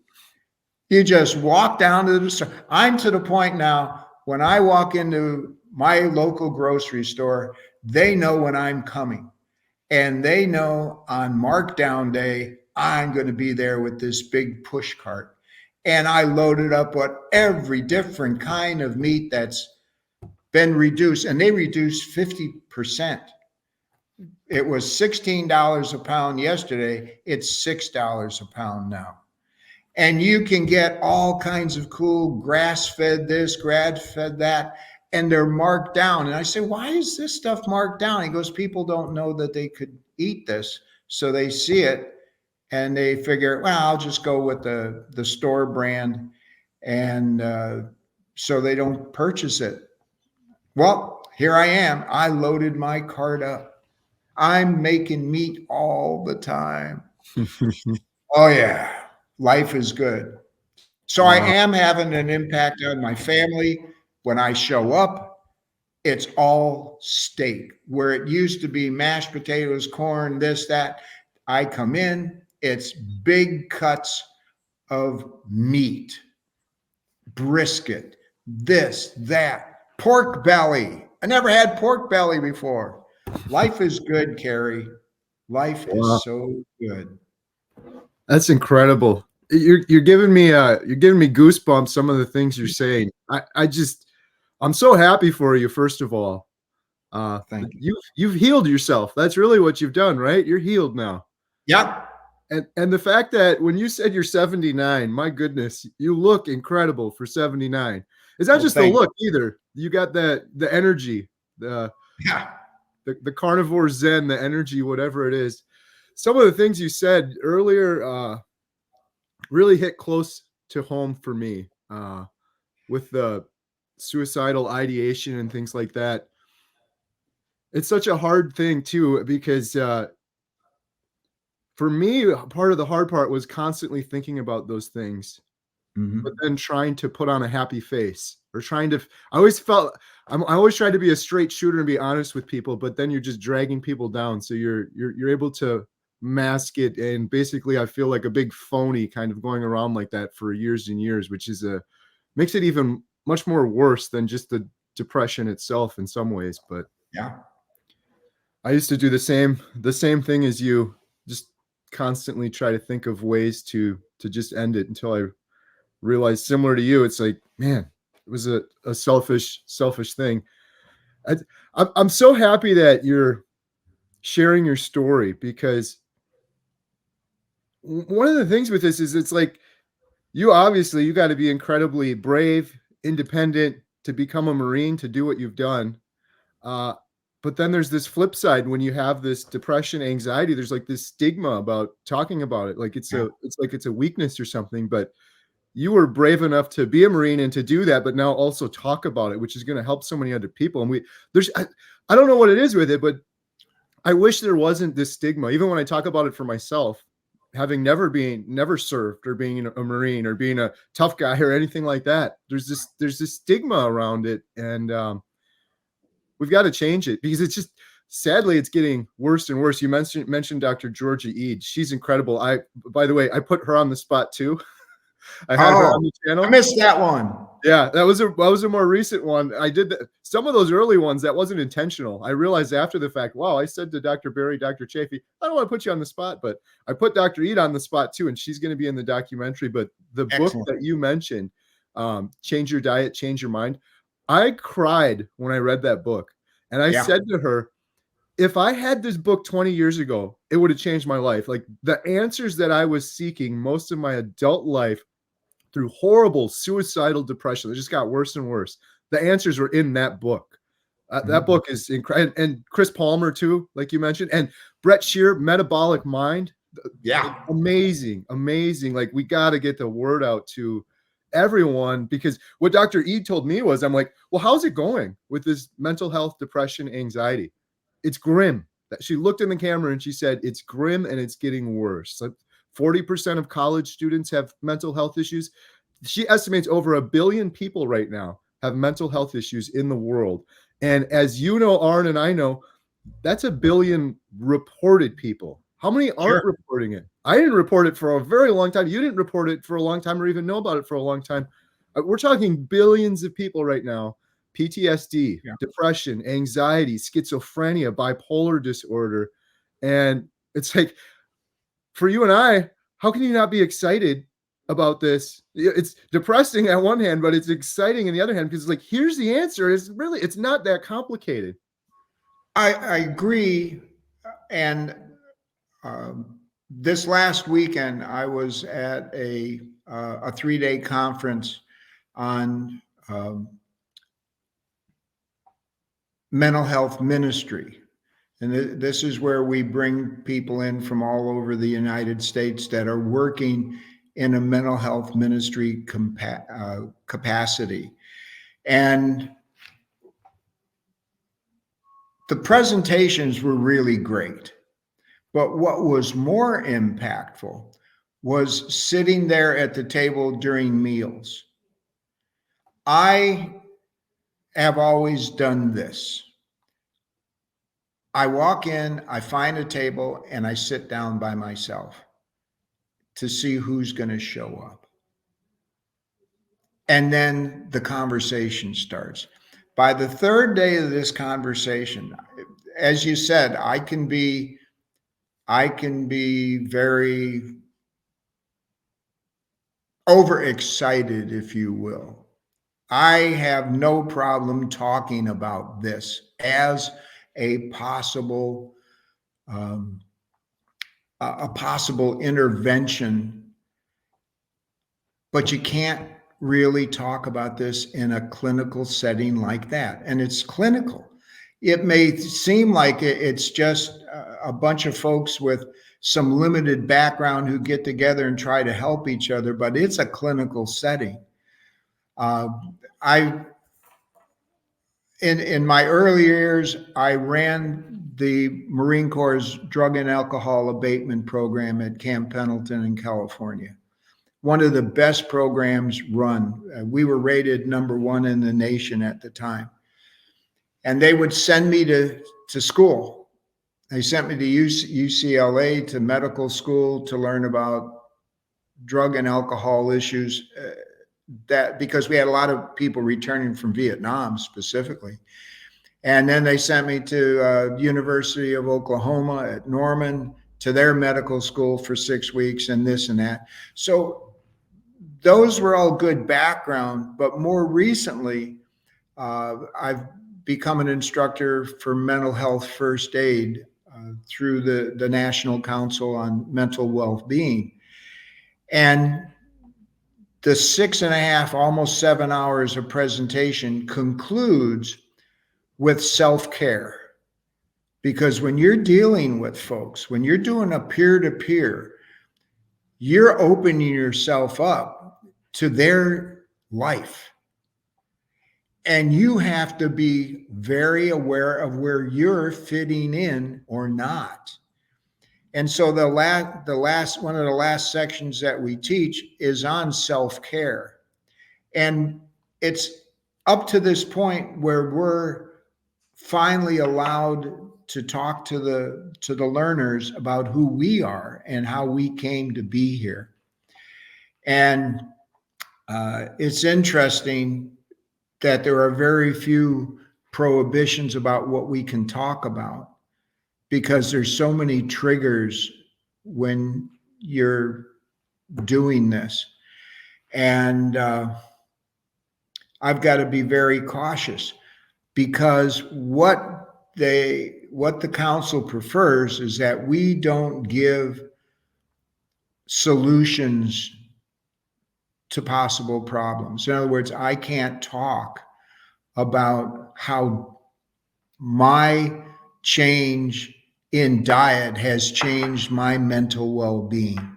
Speaker 1: You just walk down to the store. I'm to the point now, when I walk into my local grocery store, they know when I'm coming. And they know on markdown day, I'm going to be there with this big push cart. And I loaded up with every different kind of meat that's been reduced, and they reduced 50%. It was $16 a pound yesterday. It's $6 a pound now. And you can get all kinds of cool grass fed this, grass fed that, and they're marked down. And I say, why is this stuff marked down? He goes, people don't know that they could eat this. So they see it and they figure, well, I'll just go with the store brand. And so they don't purchase it. Well, here I am. I loaded my cart up. I'm making meat all the time. Oh, yeah. Life is good. So I
Speaker 2: Wow.
Speaker 1: am having an impact on my family. When I show up, it's all steak. Where it used to be mashed potatoes, corn, this, that, I come in, it's big cuts of meat, brisket, this, that, pork belly. I never had pork belly before. Life is good, Carrie. Life
Speaker 2: Wow.
Speaker 1: is so good.
Speaker 2: That's incredible. You're giving me goosebumps. Some of the things you're saying. I'm so happy for you. First of all,
Speaker 1: Thank you.
Speaker 2: you've healed yourself. That's really what you've done, right? You're healed now.
Speaker 1: Yep.
Speaker 2: And the fact that when you said you're 79, my goodness, you look incredible for 79. It's not
Speaker 1: Well,
Speaker 2: just the
Speaker 1: thank
Speaker 2: look either. You got the energy, the
Speaker 1: you. Yeah.
Speaker 2: the carnivore zen, the energy, whatever it is. Some of the things you said earlier really hit close to home for me with the suicidal ideation and things like that. It's such a hard thing too, because for me, part of the hard part was constantly thinking about those things, but
Speaker 1: Mhm.
Speaker 2: then trying to put on a happy face or trying to. I always felt I always tried to be a straight shooter and be honest with people, but then you're just dragging people down. So you're able to mask it, and basically, I feel like a big phony kind of going around like that for years and years, which is makes it even much more worse than just the depression itself in some ways. But
Speaker 1: Yeah.
Speaker 2: I used to do the same thing as you, just constantly try to think of ways to just end it until I realized, similar to you, it's like, man, it was a selfish thing. I, I'm so happy that you're sharing your story, because one of the things with this is it's like you got to be incredibly brave, independent to become a Marine, to do what you've done. Uh, but then there's this flip side. When you have this depression, anxiety, there's like this stigma about talking about it. Like
Speaker 1: Yeah.
Speaker 2: it's a weakness or something. But you were brave enough to be a Marine and to do that, but now also talk about it, which is going to help so many other people. And I don't know what it is with it, but I wish there wasn't this stigma. Even when I talk about it for myself, having never served or being a Marine or being a tough guy or anything like that, there's this stigma around it. And we've got to change it, because it's just, sadly, it's getting worse and worse. You mentioned Dr. Georgia Eid. She's incredible. By the way, I put her on the spot too. I had her
Speaker 1: Oh,
Speaker 2: on the
Speaker 1: I
Speaker 2: channel.
Speaker 1: missed that one.
Speaker 2: Yeah, that was a more recent one. I did some of those early ones that wasn't intentional. I realized after the fact, wow, I said to Dr. Barry, Dr. Chafee, I don't want to put you on the spot, but I put Dr. Eid on the spot too, and she's going to be in the documentary. But the book
Speaker 1: Excellent.
Speaker 2: that you mentioned, Change Your Diet, Change Your Mind, I cried when I read that book. And I
Speaker 1: Yeah.
Speaker 2: said to her, if I had this book 20 years ago, it would have changed my life. Like, the answers that I was seeking most of my adult life, through horrible suicidal depression that just got worse and worse, the answers were in that book. That
Speaker 1: Mhm.
Speaker 2: book is incredible. And Chris Palmer too, like you mentioned, and Brett Shear, Metabolic Mind.
Speaker 1: Yeah.
Speaker 2: Amazing. Like, we got to get the word out to everyone, because what Dr. E told me was, I'm like, well, how's it going with this mental health, depression, anxiety? It's grim. That she looked in the camera and she said, it's grim and it's getting worse. Like, 40% of college students have mental health issues. She estimates over 1 billion people right now have mental health issues in the world. And as you know, Arn, and I know, that's 1 billion reported people. How many aren't
Speaker 1: Sure.
Speaker 2: reporting it? I didn't report it for a very long time. You didn't report it for a long time or even know about it for a long time. We're talking billions of people right now. PTSD,
Speaker 1: Yeah.
Speaker 2: depression, anxiety, schizophrenia, bipolar disorder. And it's like, for you and I, how can you not be excited about this? It's depressing at one hand, but it's exciting in the other hand, because like, here's the answer. It's not that complicated.
Speaker 1: I agree. And this last weekend, I was at a 3-day conference on mental health ministry. And this is where we bring people in from all over the United States that are working in a mental health ministry capacity. And the presentations were really great. But what was more impactful was sitting there at the table during meals. I have always done this. I walk in, I find a table, and I sit down by myself to see who's going to show up. And then the conversation starts. By the third day of this conversation, as you said, I can be very overexcited, if you will. I have no problem talking about this as a possible um, a possible intervention, but you can't really talk about this in a clinical setting like that. And it's clinical. It may seem like it's just a bunch of folks with some limited background who get together and try to help each other, but it's a clinical setting. Uh, I in my early years, I ran the Marine Corps' drug and alcohol abatement program at Camp Pendleton in California. One of the best programs run. We were rated #1 in the nation at the time. And they would send me to school. They sent me to UCLA, to medical school, to learn about drug and alcohol issues. That because we had a lot of people returning from Vietnam specifically. And then they sent me to University of Oklahoma at Norman, to their medical school for 6 weeks, and this and that. So those were all good background. But more recently, I've become an instructor for mental health first aid through the National Council on Mental Well-Being. And the 6.5, almost 7 hours of presentation concludes with self-care. Because when you're dealing with folks, when you're doing a peer-to-peer, you're opening yourself up to their life. And you have to be very aware of where you're fitting in or not. And so the last one of the last sections that we teach is on self-care. And it's up to this point where we're finally allowed to talk to the learners about who we are and how we came to be here. And it's interesting that there are very few prohibitions about what we can talk about, because there's so many triggers when you're doing this. And I've got to be very cautious, because what the council prefers is that we don't give solutions to possible problems. In other words, I can't talk about how my change in diet has changed my mental well-being.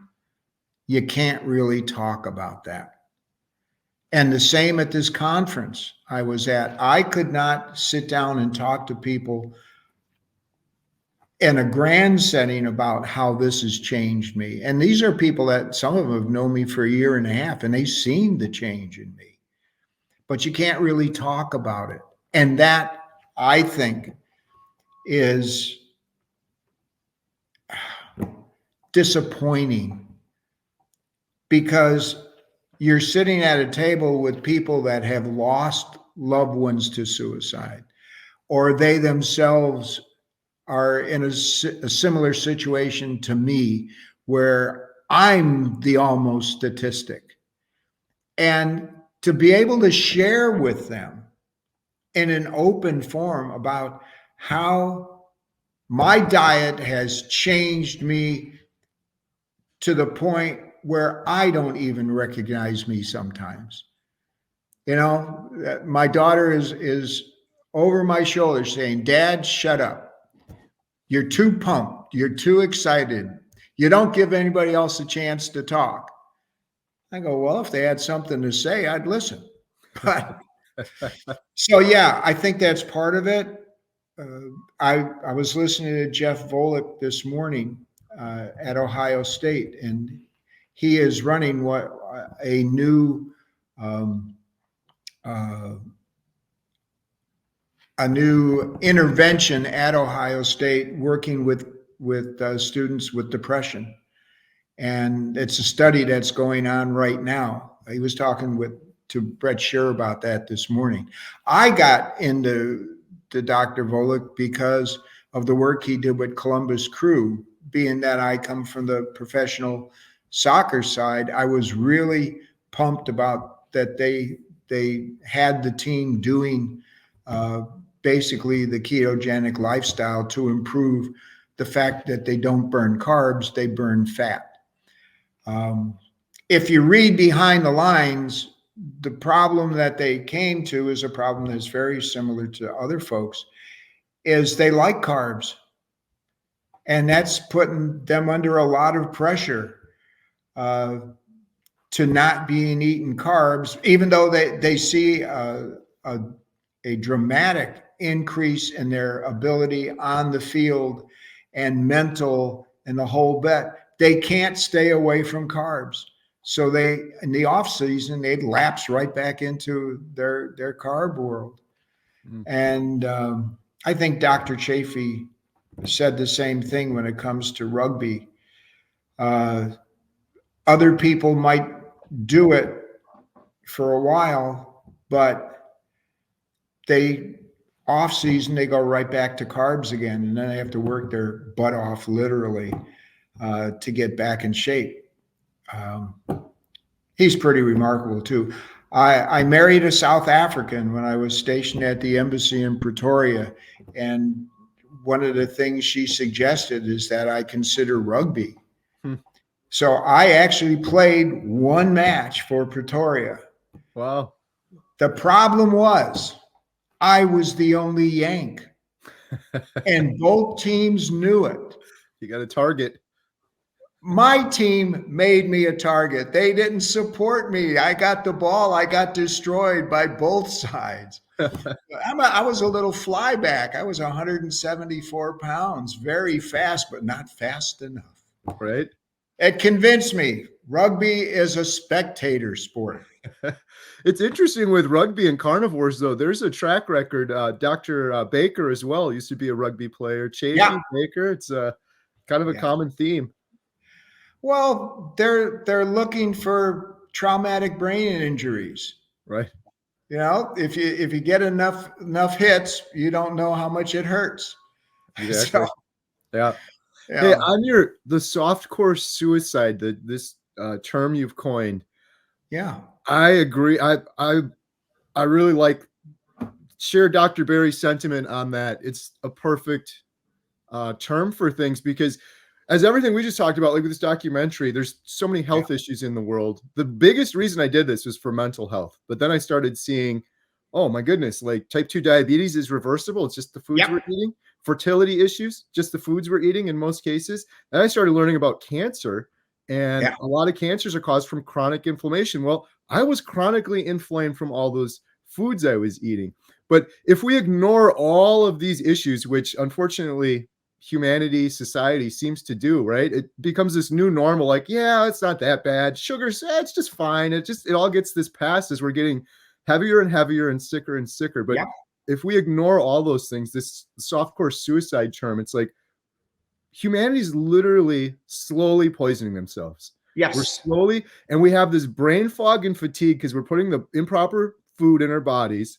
Speaker 1: You can't really talk about that. And the same at this conference I was at. I could not sit down and talk to people in a grand setting about how this has changed me. And these are people that some of them have known me for 1.5 years, and they've seen the change in me. But you can't really talk about it. And that, I think, is disappointing because you're sitting at a table with people that have lost loved ones to suicide, or they themselves are in a similar situation to me where I'm the almost statistic. And to be able to share with them in an open form about how my diet has changed me to the point where I don't even recognize me sometimes. You know, my daughter is over my shoulder saying, "Dad, shut up. You're too pumped. You're too excited. You don't give anybody else a chance to talk." I go, "Well, if they had something to say, I'd listen." But so, yeah, I think that's part of it. I was listening to Jeff Volek this morning at Ohio State, and he is running a new um, uh, a new intervention at Ohio State, working with students with depression, and it's a study that's going on right now. He was talking to Brett Scher about that this morning. I got into Dr. Volek because of the work he did with Columbus Crew. Being that I come from the professional soccer side, I was really pumped about that they had the team doing basically the ketogenic lifestyle to improve the fact that they don't burn carbs, they burn fat. If you read behind the lines, the problem that they came to is a problem that's very similar to other folks, is they like carbs. And that's putting them under a lot of pressure to not being eating carbs, even though they see a dramatic increase in their ability on the field and mental and the whole bit. They can't stay away from carbs. So they, in the off season, they'd lapse right back into their carb world. And I think Dr. Chafee said the same thing when it comes to rugby. Other people might do it for a while, but they off season, they go right back to carbs again, and then they have to work their butt off literally to get back in shape. He's pretty remarkable too. I married a South African when I was stationed at the embassy in Pretoria, and one of the things she suggested is that I consider rugby. So I actually played one match for Pretoria.
Speaker 2: Wow.
Speaker 1: The problem was I was the only Yank, and both teams knew it.
Speaker 2: You got a target.
Speaker 1: My team made me a target. They didn't support me. I got the ball. I got destroyed by both sides. I was a little flyback. I was 174 pounds, very fast, but not fast enough.
Speaker 2: Right.
Speaker 1: It convinced me rugby is a spectator sport.
Speaker 2: It's interesting with rugby and carnivores, though. There's a track record. Dr. Baker as well used to be a rugby player. Chafee, Baker. It's kind of a common theme.
Speaker 1: Well, they're looking for traumatic brain injuries.
Speaker 2: Right.
Speaker 1: You know, if you get enough hits, you don't know how much it hurts.
Speaker 2: Exactly.
Speaker 1: So,
Speaker 2: yeah. Hey, on the softcore suicide, this term you've coined.
Speaker 1: Yeah.
Speaker 2: I agree. I really share Dr. Barry's sentiment on that. It's a perfect term for things, because as everything we just talked about, like with this documentary, there's so many health issues in the world. The biggest reason I did this was for mental health. But then I started seeing, oh my goodness, like type 2 diabetes is reversible. It's just the foods we're eating. Fertility issues, just the foods we're eating in most cases. And I started learning about cancer, and a lot of cancers are caused from chronic inflammation. Well, I was chronically inflamed from all those foods I was eating. But if we ignore all of these issues, which unfortunately humanity, society seems to do, right? It becomes this new normal, like, yeah, it's not that bad. Sugar, it's just fine. It all gets this past as we're getting heavier and heavier and sicker and sicker. But if we ignore all those things, this softcore suicide term, it's like, humanity's literally slowly poisoning themselves. We're
Speaker 1: Yes.
Speaker 2: slowly, and we have this brain fog and fatigue because we're putting the improper food in our bodies.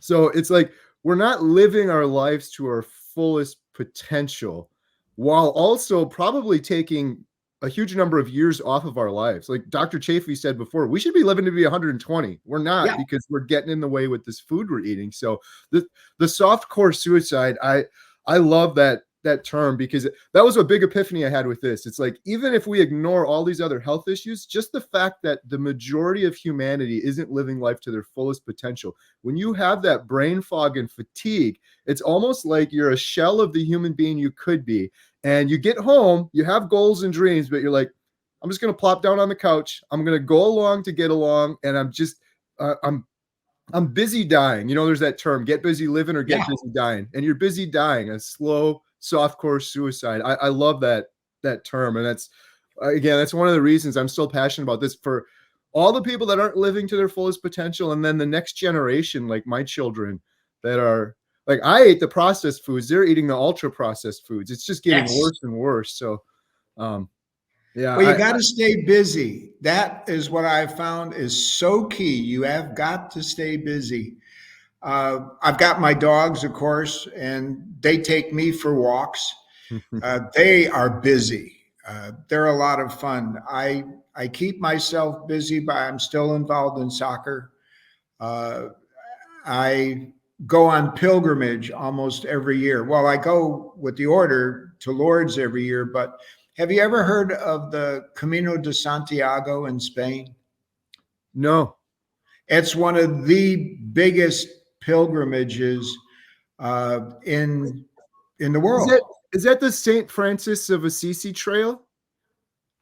Speaker 2: So it's like we're not living our lives to our fullest potential while also probably taking a huge number of years off of our lives. Like Dr. Chafee said before, we should be living to be 120. We're not,
Speaker 1: Yeah.
Speaker 2: because we're getting in the way with this food we're eating. So the soft core suicide, I love that term, because that was a big epiphany I had with this. It's like, even if we ignore all these other health issues, just the fact that the majority of humanity isn't living life to their fullest potential. When you have that brain fog and fatigue, it's almost like you're a shell of the human being you could be. And you get home, you have goals and dreams, but you're like, I'm just going to plop down on the couch. I'm going to go along to get along. And I'm busy dying. You know, there's that term, get busy living or get
Speaker 1: Yeah.
Speaker 2: busy dying. And you're busy dying, a slow, softcore suicide. I love that term. And that's, again, that's one of the reasons I'm still passionate about this, for all the people that aren't living to their fullest potential. And then the next generation, like my children, that are like, I ate the processed foods. They're eating the ultra processed foods. It's just getting
Speaker 1: Yes.
Speaker 2: worse and worse. So, yeah,
Speaker 1: Well, you got to stay busy. That is what I've found is so key. You have got to stay busy. I've got my dogs, of course, and they take me for walks. They are busy. They're a lot of fun. I keep myself busy, but I'm still involved in soccer. Uh, I go on pilgrimage almost every year. Well, I go with the order to Lourdes every year, but have you ever heard of the Camino de Santiago in Spain?
Speaker 2: no.
Speaker 1: It's one of the biggest pilgrimages in the
Speaker 2: Is
Speaker 1: world.
Speaker 2: that the St. Francis of Assisi trail?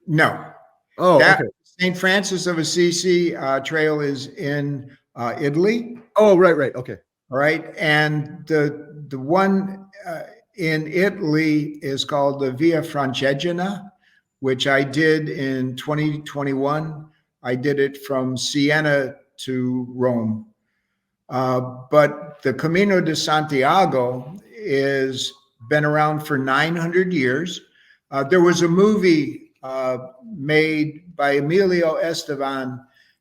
Speaker 1: No,
Speaker 2: Oh,
Speaker 1: that
Speaker 2: okay.
Speaker 1: St. Francis of Assisi trail is in Italy.
Speaker 2: Oh, right. Okay.
Speaker 1: All right, and the one in Italy is called the Via Francigena, which I did in 2021. I did it from Siena to Rome. But the Camino de Santiago is been around for 900 years. There was a movie made by Emilio Estevez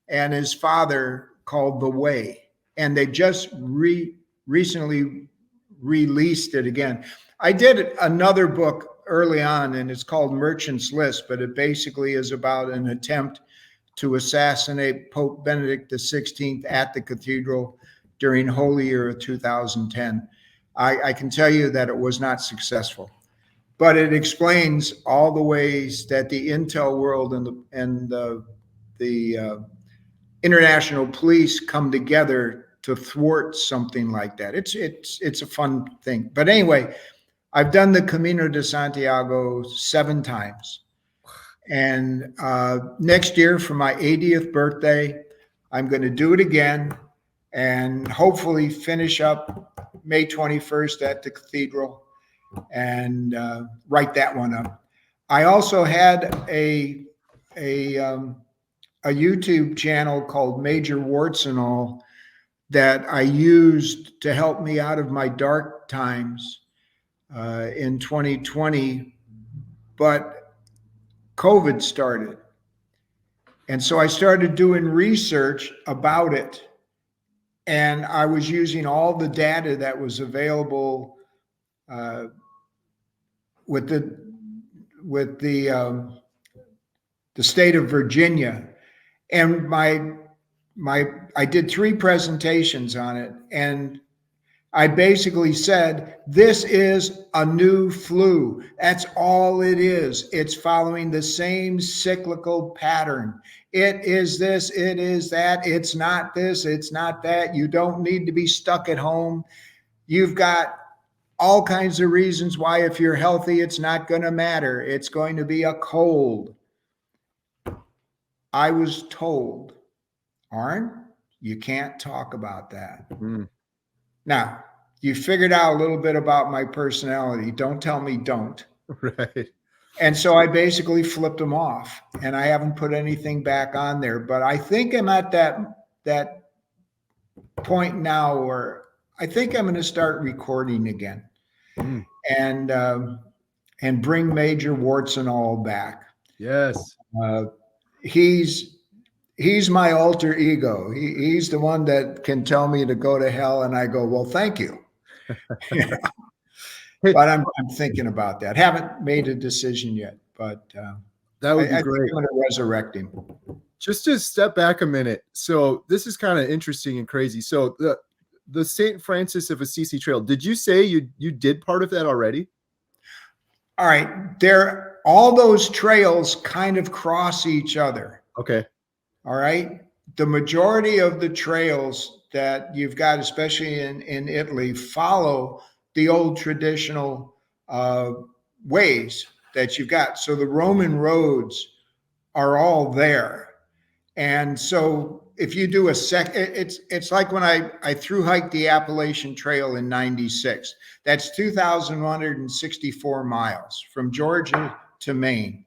Speaker 1: and his father called The Way, and they just recently released it again. I did another book early on, and it's called Merchant's List, but it basically is about an attempt to assassinate Pope Benedict XVI at the cathedral during Holy Year of 2010. I can tell you that it was not successful, but it explains all the ways that the intel world and the international police come together to thwart something like that. It's a fun thing. But anyway, I've done the Camino de Santiago 7 times. And next year, for my 80th birthday, I'm going to do it again and hopefully finish up May 21st at the cathedral and write that one up. I also had a YouTube channel called Major Warts and All that I used to help me out of my dark times in 2020, but COVID started. And so I started doing research about it. And I was using all the data that was available uh, with the state of Virginia. And I did 3 presentations on it, and I basically said, this is a new flu. That's all it is. It's following the same cyclical pattern. It is this, it is that. It's not this, it's not that. You don't need to be stuck at home. You've got all kinds of reasons why, if you're healthy, it's not going to matter. It's going to be a cold. I was told, Arn, you can't talk about that. Now, you figured out a little bit about my personality. Don't tell me don't.
Speaker 2: Right.
Speaker 1: And so I basically flipped them off, and I haven't put anything back on there. But I think I'm at that point now where I think I'm going to start recording again. And and bring Major warts and all back.
Speaker 2: Yes.
Speaker 1: Uh, he's he's my alter ego. He's the one that can tell me to go to hell, and I go, well, thank you. Yeah.
Speaker 2: Hey,
Speaker 1: But I'm thinking about that. Haven't made a decision yet, but
Speaker 2: that would be
Speaker 1: I think
Speaker 2: great.
Speaker 1: I'm going to resurrect him.
Speaker 2: Just to step back a minute. So this is kind of interesting and crazy. So the St. Francis of Assisi Trail, did you say you did part of that already?
Speaker 1: All right, there all those trails kind of cross each other.
Speaker 2: Okay.
Speaker 1: All right. The majority of the trails that you've got, especially in Italy, follow the old traditional uh, ways that you've got. So the Roman roads are all there. And so if you do it's like when I through hiked the Appalachian Trail in 96. That's 2,164 miles from Georgia to Maine.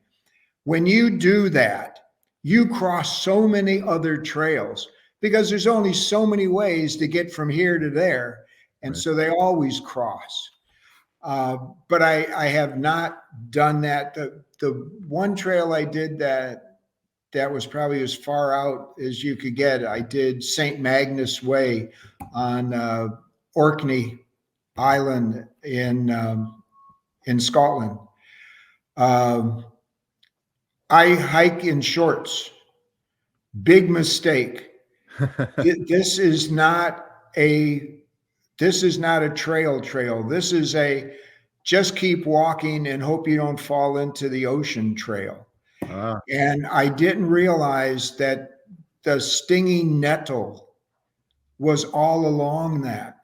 Speaker 1: When you do that, you cross so many other trails because there's only so many ways to get from here to there. And
Speaker 2: Right.
Speaker 1: so they always cross. But I have not done that. The one trail I did that was probably as far out as you could get. I did St. Magnus Way on Orkney Island in Scotland. Um, I hike in shorts. Big mistake. This is not a trail. This is a just keep walking and hope you don't fall into the ocean trail.
Speaker 2: Ah,
Speaker 1: And I didn't realize that the stinging nettle was all along that.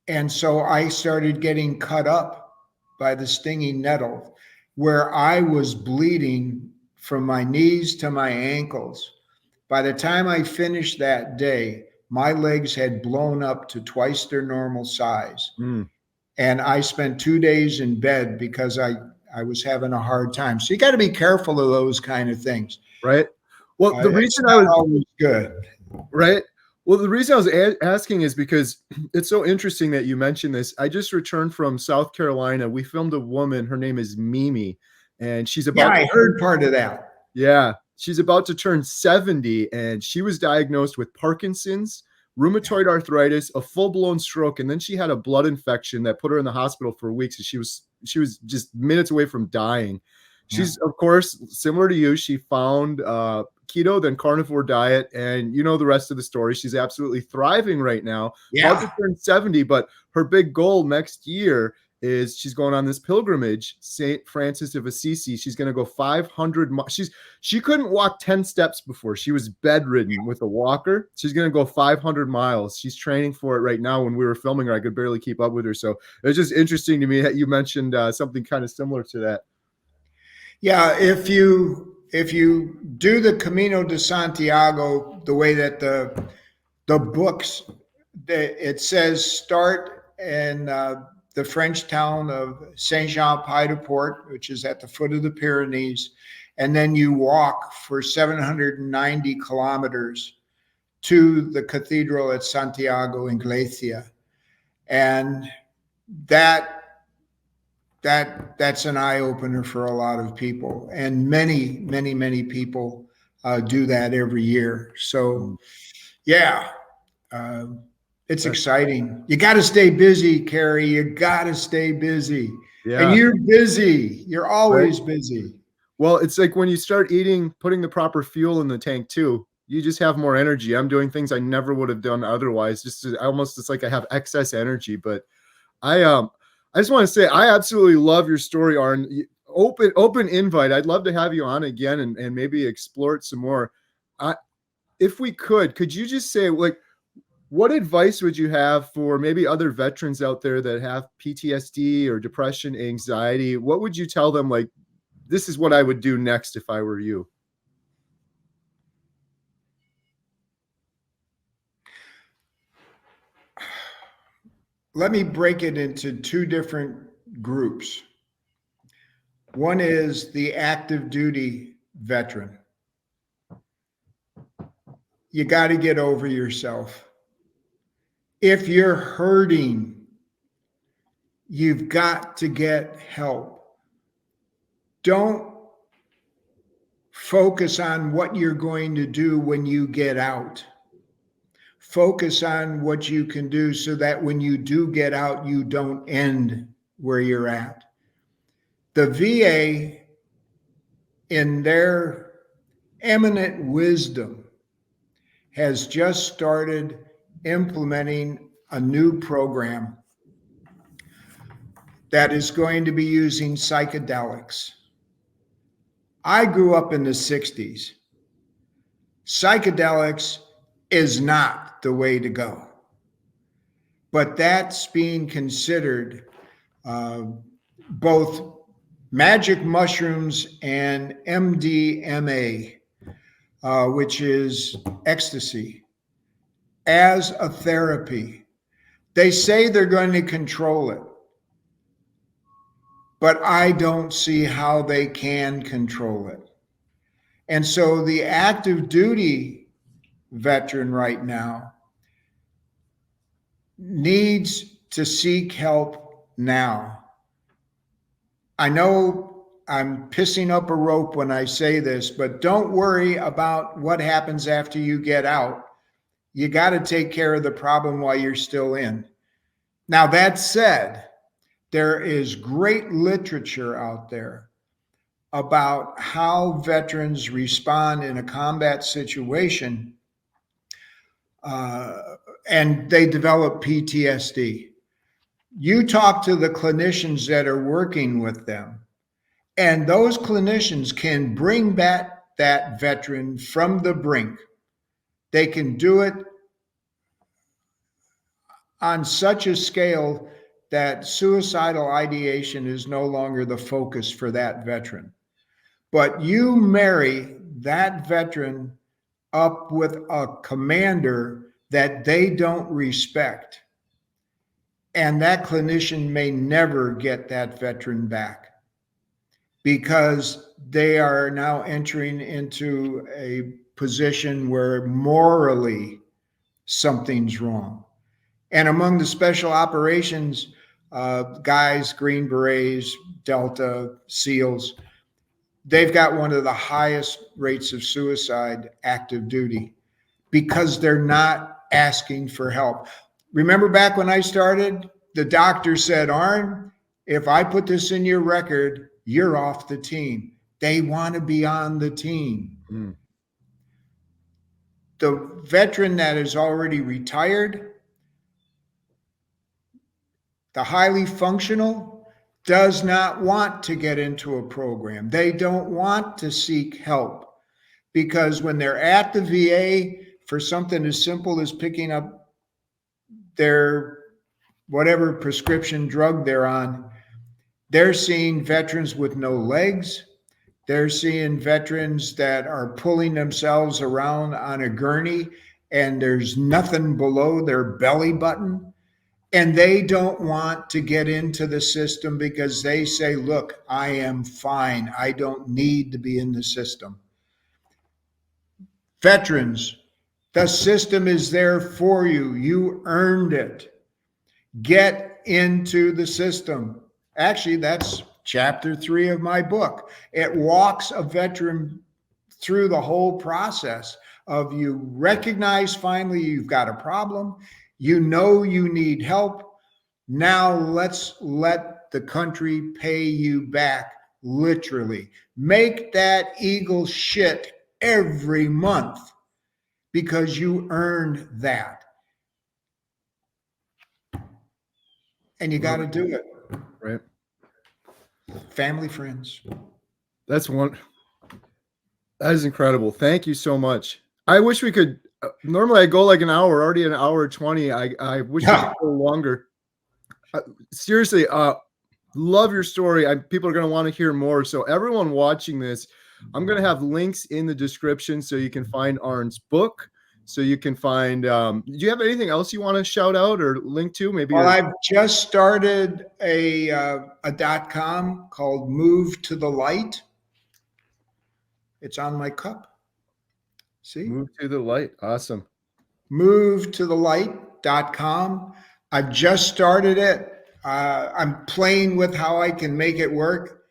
Speaker 1: And so I started getting cut up by the stinging nettle where I was bleeding from my knees to my ankles. By the time I finished that day, my legs had blown up to twice their normal size.
Speaker 2: mm,
Speaker 1: And I spent 2 days in bed because I was having a hard time. So you got to be careful of those kind of things.
Speaker 2: right. Well, the
Speaker 1: It's
Speaker 2: reason I
Speaker 1: not
Speaker 2: was
Speaker 1: always good.
Speaker 2: right. Well, the reason I was asking is because it's so interesting that you mentioned this. I just returned from South Carolina. We filmed a woman. Her name is Mimi, and she's
Speaker 1: Yeah,
Speaker 2: about
Speaker 1: I heard part of that.
Speaker 2: yeah, she's about to turn 70, and she was diagnosed with Parkinson's, rheumatoid arthritis, a full-blown stroke, and then she had a blood infection that put her in the hospital for weeks. And she was just minutes away from dying.
Speaker 1: Yeah.
Speaker 2: She's, of course, similar to you. She found keto, then carnivore diet, and you know the rest of the story. She's absolutely thriving right now. About to
Speaker 1: Yeah.
Speaker 2: turn 70, but her big goal next year is she's going on this pilgrimage, St. Francis of Assisi. She's going to go 500 miles. She couldn't walk 10 steps before. She was bedridden with a walker. She's going to go 500 miles. She's training for it right now. When we were filming her, I could barely keep up with her. So it's just interesting to me that you mentioned something kind of similar to that.
Speaker 1: Yeah, if you do the Camino de Santiago the way that the books it says start in the French town of Saint Jean Pied de Port, which is at the foot of the Pyrenees, and then you walk for 790 kilometers to the cathedral at Santiago Iglesia, and that that's an eye opener for a lot of people, and many people do that every year. So, yeah, uh, it's exciting. You got to stay busy, Carrie. You got to stay busy, and
Speaker 2: Yeah.
Speaker 1: you're busy. You're
Speaker 2: Right.
Speaker 1: always busy.
Speaker 2: Well, it's like when you start eating, putting the proper fuel in the tank too, you just have more energy. I'm doing things I never would have done otherwise. Almost it's like I have excess energy. But I just want to say I absolutely love your story, Arn. Open invite. I'd love to have you on again and maybe explore it some more. If we could you just say, like, what advice would you have for maybe other veterans out there that have PTSD or depression, anxiety? What would you tell them? Like, this is what I would do next if I were you.
Speaker 1: Let me break it into two different groups. One is the active duty veteran. You got to get over yourself. If you're hurting, you've got to get help. don't focus on what you're going to do when you get out. Focus on what you can do so that when you do get out, you don't end where you're at. The VA, in their eminent wisdom, has just started implementing a new program that is going to be using psychedelics. I grew up in the 60s. Psychedelics is not the way to go. But that's being considered both magic mushrooms and MDMA, which is ecstasy, as a therapy. They say they're going to control it, but I don't see how they can control it. And so the active duty veteran right now needs to seek help now. I know I'm pissing up a rope when I say this, but don't worry about what happens after you get out. You got to take care of the problem while you're still in. Now, that said, there is great literature out there about how veterans respond in a combat situation, and they develop PTSD. You talk to the clinicians that are working with them, and those clinicians can bring back that veteran from the brink. They can do it on such a scale that suicidal ideation is no longer the focus for that veteran. But you marry that veteran up with a commander that they don't respect, and that clinician may never get that veteran back because they are now entering into a position where morally something's wrong. And among the special operations guys, Green Berets, Delta, SEALs, they've got one of the highest rates of suicide active duty because they're not asking for help. Remember back when I started, the doctor said, Arn, if I put this in your record, you're off the team. They want to be on the team. Mm. The veteran that is already retired, the highly functional, does not want to get into a program. They don't want to seek help because when they're at the VA for something as simple as picking up their whatever prescription drug they're on, they're seeing veterans with no legs. They're seeing veterans that are pulling themselves around on a gurney and there's nothing below their belly button. And they don't want to get into the system because they say, look, I am fine. I don't need to be in the system. Veterans, the system is there for you. You earned it. Get into the system. Actually, that's chapter 3 of my book. It walks a veteran through the whole process of you recognize finally you've got a problem. You know you need help. Now let's let the country pay you back, literally. Make that eagle shit every month because you earned that. And you got to do it.
Speaker 2: Right.
Speaker 1: Family, friends.
Speaker 2: That is incredible. Thank you so much. I wish we could. Normally I go like an hour, already an hour 20. I wish we could go longer. Seriously, love your story. People are going to want to hear more. So everyone watching this, I'm going to have links in the description so you can find Arn's book. So you can find, do you have anything else you want to shout out or link to? Maybe.
Speaker 1: Well, I've just started a .com called Move to the Light. It's on my cup. See?
Speaker 2: Move to the Light. Awesome.
Speaker 1: MoveToTheLight.com. I've just started it. I'm playing with how I can make it work.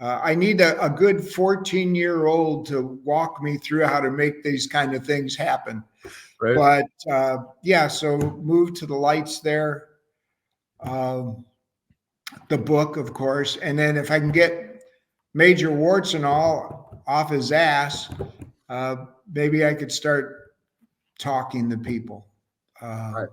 Speaker 1: I need a good 14-year-old to walk me through how to make these kind of things happen.
Speaker 2: Right.
Speaker 1: But yeah, so move to the lights there. The book, of course. And then if I can get Major Warts and all off his ass, maybe I could start talking to people.
Speaker 2: Right.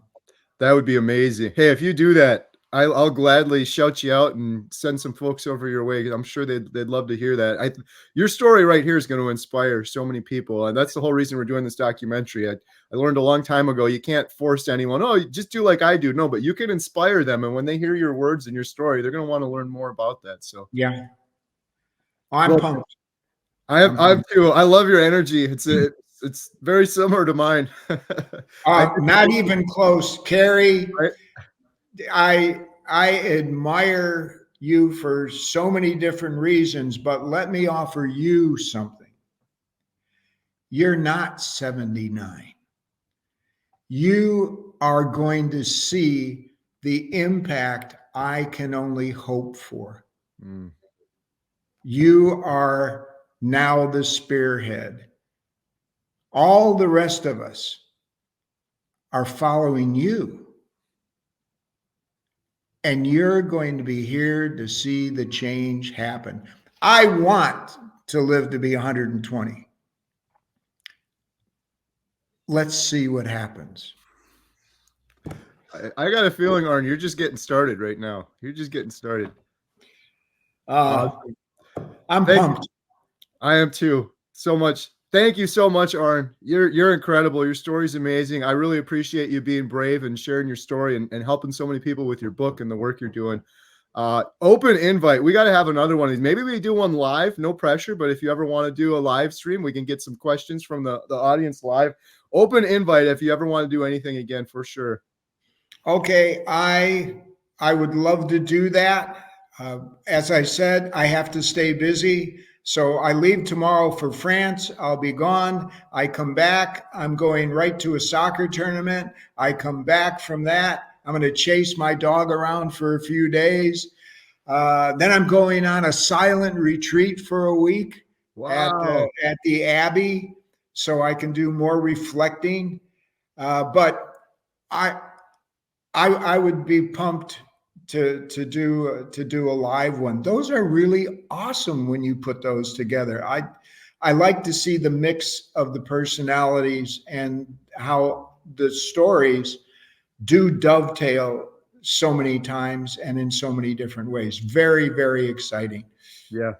Speaker 2: That would be amazing. Hey, if you do that, I'll gladly shout you out and send some folks over your way. 'Cause I'm sure they'd love to hear that. Your story right here is going to inspire so many people, and that's the whole reason we're doing this documentary. I learned a long time ago you can't force anyone. Oh, just do like I do. No, but you can inspire them, and when they hear your words and your story, they're going to want to learn more about that. So
Speaker 1: Yeah, I'm
Speaker 2: well,
Speaker 1: pumped.
Speaker 2: I'm too. I love your energy. It's very similar to mine. I think,
Speaker 1: Not even close, Carrie.
Speaker 2: right?
Speaker 1: I admire you for so many different reasons, but let me offer you something. You're not 79. You are going to see the impact I can only hope for.
Speaker 2: Mm.
Speaker 1: You are now the spearhead. All the rest of us are following you. And you're going to be here to see the change happen. I want to live to be 120. Let's see what happens.
Speaker 2: I got a feeling, Arn, you're just getting started right now. You're just getting started.
Speaker 1: I'm
Speaker 2: Thank
Speaker 1: pumped.
Speaker 2: I am too. So much. Thank you so much, Arn. You're incredible. Your story's amazing. I really appreciate you being brave and sharing your story and helping so many people with your book and the work you're doing. Open invite. We got to have another one of these. Maybe we do one live, no pressure, but if you ever want to do a live stream, we can get some questions from the audience live. Open invite if you ever want to do anything again, for sure.
Speaker 1: Okay, I would love to do that. As I said, I have to stay busy. So I leave tomorrow for France. I'll be gone. I come back. I'm going right to a soccer tournament. I come back from that. I'm going to chase my dog around for a few days. Then I'm going on a silent retreat for a week
Speaker 2: Wow.
Speaker 1: at the Abbey, so I can do more reflecting. But I would be pumped to do a live one. Those are really awesome when you put those together. I like to see the mix of the personalities and how the stories do dovetail so many times and in so many different ways. Very, very exciting.
Speaker 2: Yeah.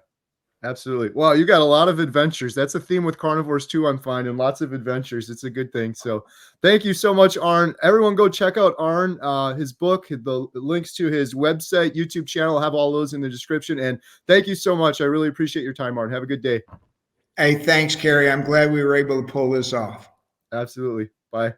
Speaker 2: Absolutely. Well, you got a lot of adventures. That's a theme with carnivores too, I'm finding. Lots of adventures. It's a good thing. So thank you so much, Arn. Everyone go check out Arn, his book, the links to his website, YouTube channel. I'll have all those in the description. And thank you so much. I really appreciate your time, Arn. Have a good day.
Speaker 1: Hey, thanks, Carrie. I'm glad we were able to pull this off.
Speaker 2: Absolutely. Bye.